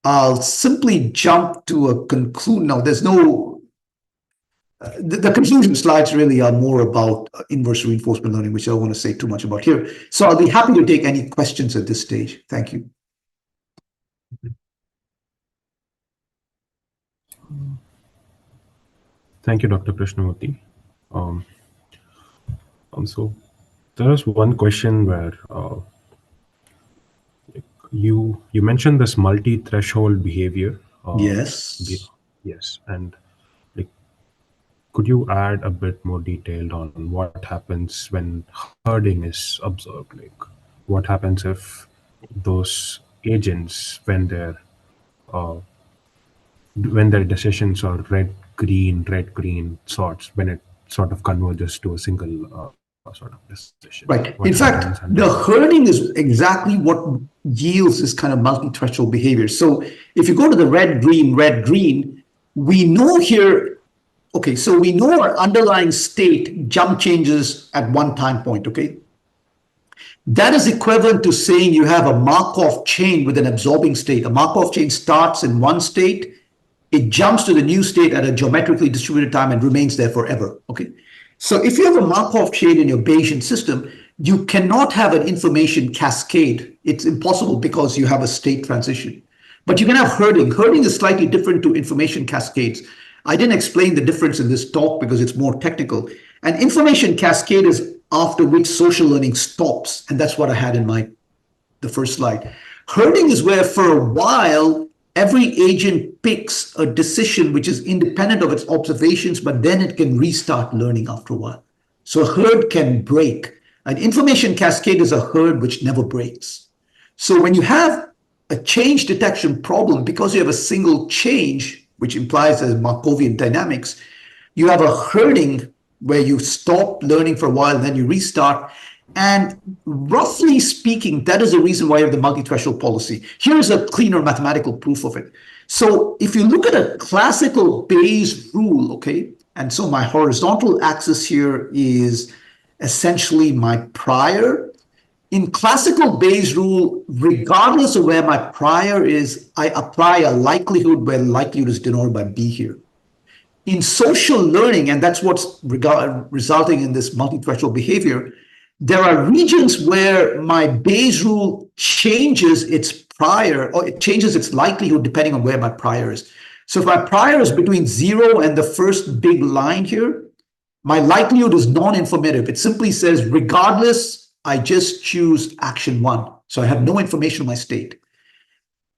I'll simply jump to a conclusion. Now, there's no, the conclusion slides really are more about inverse reinforcement learning, which I don't want to say too much about here. So I'll be happy to take any questions at this stage. Thank you. Thank you, Dr. Krishnamurthy. So there is one question where you mentioned this multi-threshold behavior. Be, Yes. yes, and like, could you add a bit more detail on what happens when herding is observed? Like, what happens if those agents, when their decisions are red, green sorts, when it sort of converges to a single sort of decision, what Right. happens In under fact, that? the herding is exactly what yields this kind of multi-threshold behavior. So if you go to the red, green, we know here, okay, so we know our underlying state jump changes at one time point, okay? That is equivalent to saying you have a Markov chain with an absorbing state. A Markov chain starts in one state, it jumps to the new state at a geometrically distributed time and remains there forever. Okay. So if you have a Markov chain in your Bayesian system, you cannot have an information cascade. It's impossible because you have a state transition. But you can have herding. Herding is slightly different to information cascades. I didn't explain the difference in this talk because it's more technical. An information cascade is after which social learning stops. And that's what I had in my the first slide. Herding is where for a while every agent picks a decision which is independent of its observations, but then it can restart learning after a while. So a herd can break. An information cascade is a herd which never breaks. So when you have a change detection problem, because you have a single change, which implies a Markovian dynamics, you have a herding where you stop learning for a while and then you restart. And roughly speaking, that is the reason why you have the multi-threshold policy. Here's a cleaner mathematical proof of it. So if you look at a classical Bayes rule, okay, and so my horizontal axis here is essentially my prior. In classical Bayes rule, regardless of where my prior is, I apply a likelihood where likelihood is denoted by B here. In social learning, and that's what's resulting in this multi-threshold behavior, there are regions where my Bayes rule changes its prior, or it changes its likelihood depending on where my prior is. So if my prior is between 0 and the first big line here, my likelihood is non-informative. It simply says, regardless, I just choose action 1. So I have no information on my state.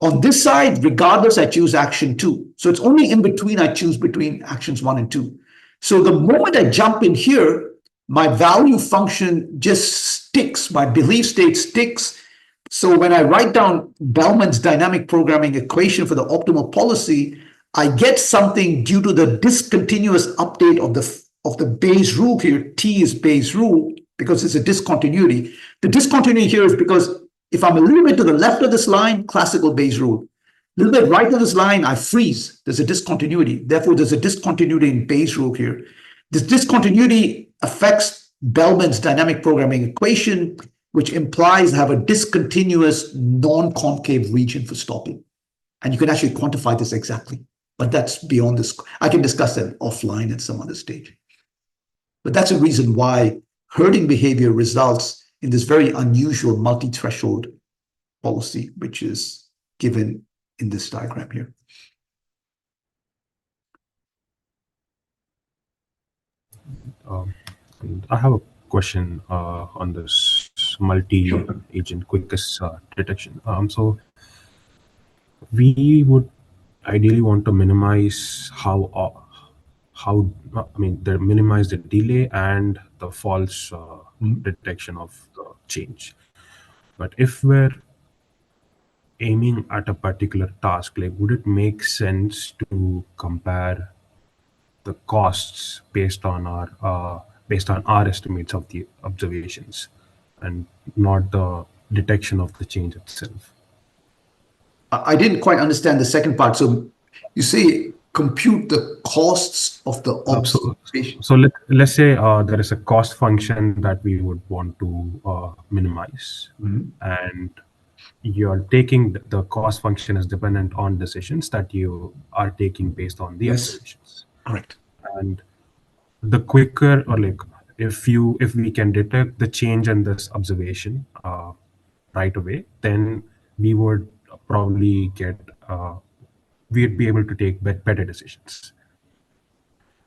On this side, regardless, I choose action 2. So it's only in between I choose between actions 1 and 2. So the moment I jump in here, my value function just sticks, my belief state sticks. So when I write down Bellman's dynamic programming equation for the optimal policy, I get something due to the discontinuous update of the Bayes rule here. T is Bayes rule because it's a discontinuity. The discontinuity here is because if I'm a little bit to the left of this line, classical Bayes rule. A little bit right of this line, I freeze. There's a discontinuity. Therefore, there's a discontinuity in Bayes rule here. This discontinuity affects Bellman's dynamic programming equation, which implies I have a discontinuous non-concave region for stopping. And you can actually quantify this exactly. But that's beyond this. I can discuss that offline at some other stage. But that's a reason why herding behavior results in this very unusual multi-threshold policy, which is given in this diagram here. And I have a question on this Sure. multi-agent quickest detection. So we would ideally want to minimize minimize the delay and the false detection of the change. But if we're aiming at a particular task, like, would it make sense to compare the costs based on our estimates of the observations and not the detection of the change itself? I didn't quite understand the second part. So you say compute the costs of the So, observation. let's say there is a cost function that we would want to minimize, Mhm. and you're taking the cost function is dependent on decisions that you are taking based on the Yes, observations. correct. And the quicker, or like, if we can detect the change in this observation right away, then we would probably get we'd be able to take better decisions.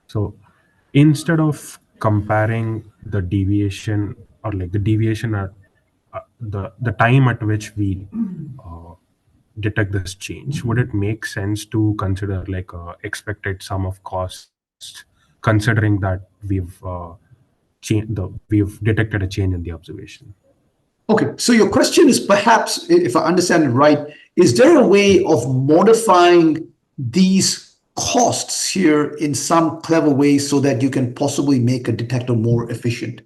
So instead of comparing the deviation, or like the deviation the time at which we uh, detect this change, would it make sense to consider like a expected sum of costs, considering that we've detected a change in the observation? Okay, so your question is perhaps, if I understand it right, is there a way of modifying these costs here in some clever way so that you can possibly make a detector more efficient?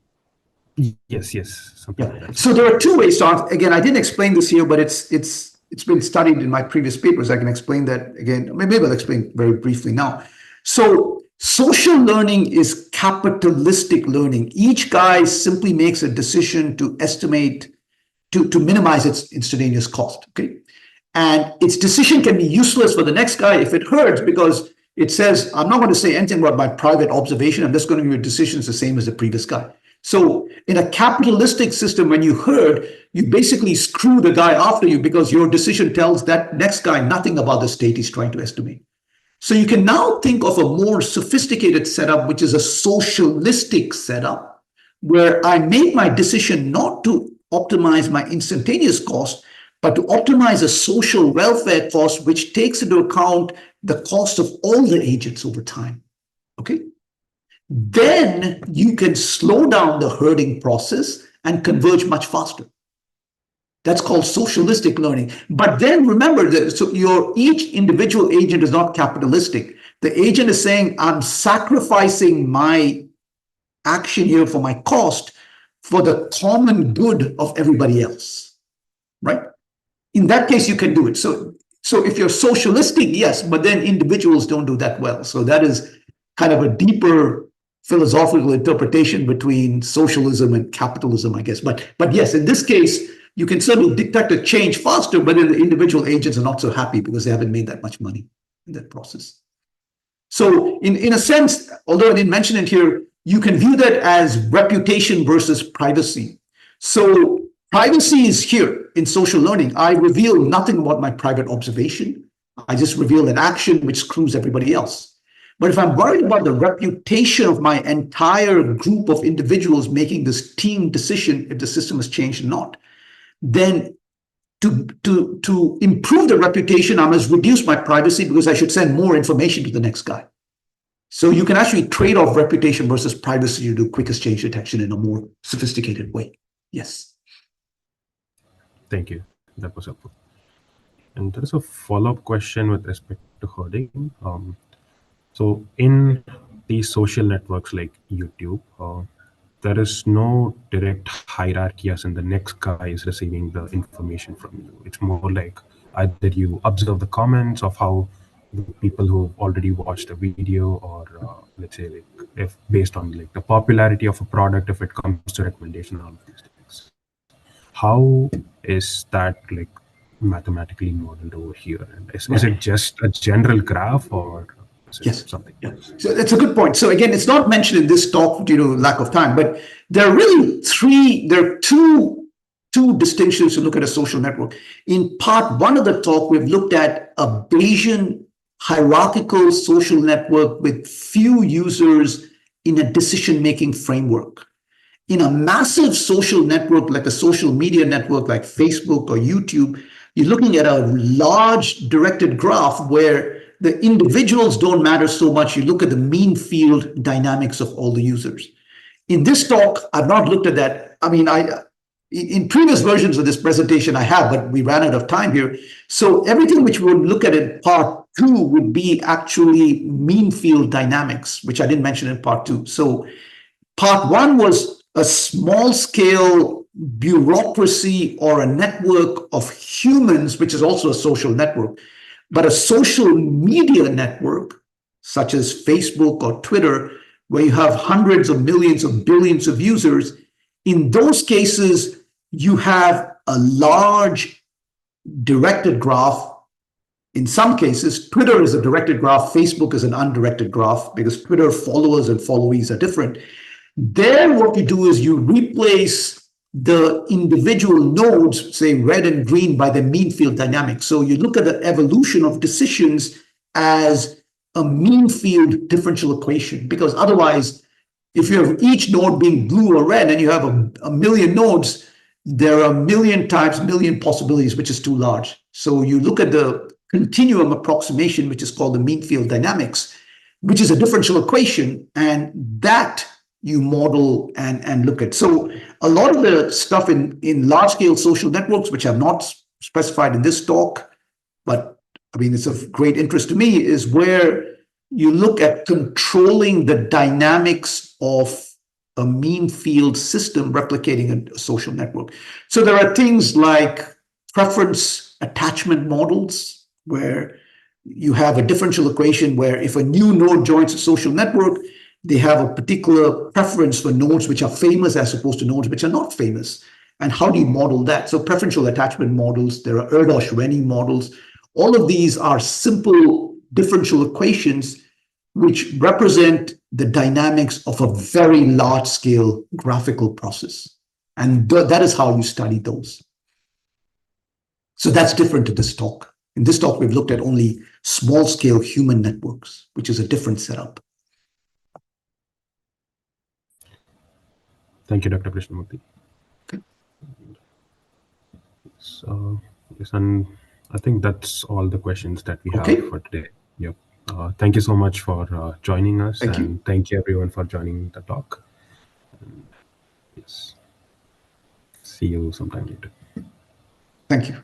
Yes, something like Yeah. that. So there are two ways to answer. Again, I didn't explain this here, but it's been studied in my previous papers. I can explain that again. Maybe I'll explain very briefly now. So social learning is capitalistic learning. Each guy simply makes a decision to estimate, to minimize its instantaneous cost. Okay. And its decision can be useless for the next guy if it hurts, because it says, I'm not going to say anything about my private observation. I'm just going to give you decisions the same as the previous guy. So in a capitalistic system, when you herd, you basically screw the guy after you because your decision tells that next guy nothing about the state he's trying to estimate. So you can now think of a more sophisticated setup, which is a socialistic setup, where I make my decision not to optimize my instantaneous cost, but to optimize a social welfare cost, which takes into account the cost of all the agents over time. Okay. Then you can slow down the herding process and converge much faster. That's called socialistic learning. But then remember that so each individual agent is not capitalistic. The agent is saying, I'm sacrificing my action here for my cost for the common good of everybody else. Right? In that case, you can do it. So if you're socialistic, yes, but then individuals don't do that well. So that is kind of a deeper philosophical interpretation between socialism and capitalism, I guess. But yes, in this case, you can certainly detect a change faster, but then the individual agents are not so happy because they haven't made that much money in that process. So in a sense, although I didn't mention it here, you can view that as reputation versus privacy. So privacy is here in social learning. I reveal nothing about my private observation. I just reveal an action which screws everybody else. But if I'm worried about the reputation of my entire group of individuals making this team decision, if the system has changed or not, then to improve the reputation, I must reduce my privacy because I should send more information to the next guy. So you can actually trade off reputation versus privacy to do quickest change detection in a more sophisticated way. Yes. Thank you. That was helpful. And there is a follow-up question with respect to herding. So in these social networks like YouTube, there is no direct hierarchy as in the next guy is receiving the information from you. It's more like either you observe the comments of how the people who already watched the video, or let's say like if based on like the popularity of a product, if it comes to recommendation, all of these things. How is that like mathematically modeled over here? And is it just a general graph, or is it Yes. something? Yeah. So that's a good point. So again, it's not mentioned in this talk due to lack of time, but there are really two distinctions to look at a social network. In part one of the talk, we've looked at a Bayesian hierarchical social network with few users in a decision-making framework. In a massive social network, like a social media network like Facebook or YouTube, you're looking at a large directed graph where the individuals don't matter so much. You look at the mean field dynamics of all the users. In this talk, I've not looked at that. I mean, in previous versions of this presentation I have, but we ran out of time here. So everything which we would look at in part two would be actually mean field dynamics, which I didn't mention in part two. So part one was a small scale bureaucracy or a network of humans, which is also a social network, but a social media network, such as Facebook or Twitter, where you have hundreds of millions of billions of users. In those cases, you have a large directed graph. In some cases, Twitter is a directed graph, Facebook is an undirected graph because Twitter followers and followees are different. There, what you do is you replace the individual nodes, say red and green, by the mean field dynamics. So you look at the evolution of decisions as a mean field differential equation, because otherwise, if you have each node being blue or red and you have a million nodes, there are a million types, million possibilities, which is too large. So you look at the continuum approximation, which is called the mean field dynamics, which is a differential equation, and that you model and look at. So a lot of the stuff in large-scale social networks, which I've not specified in this talk, but I mean, it's of great interest to me, is where you look at controlling the dynamics of a mean field system replicating a social network. So there are things like preference attachment models, where you have a differential equation where if a new node joins a social network, they have a particular preference for nodes which are famous as opposed to nodes which are not famous. And how do you model that? So preferential attachment models, there are Erdos-Renyi models. All of these are simple differential equations which represent the dynamics of a very large-scale graphical process. And that is how you study those. So that's different to this talk. In this talk, we've looked at only small-scale human networks, which is a different setup. Thank you, Dr. Krishnamurthy. Okay. So, yes, and I think that's all the questions that we Okay. have for today. Yep. Thank you so much for joining us, Thank you. and thank you everyone for joining the talk. And yes, see you sometime later. Thank you.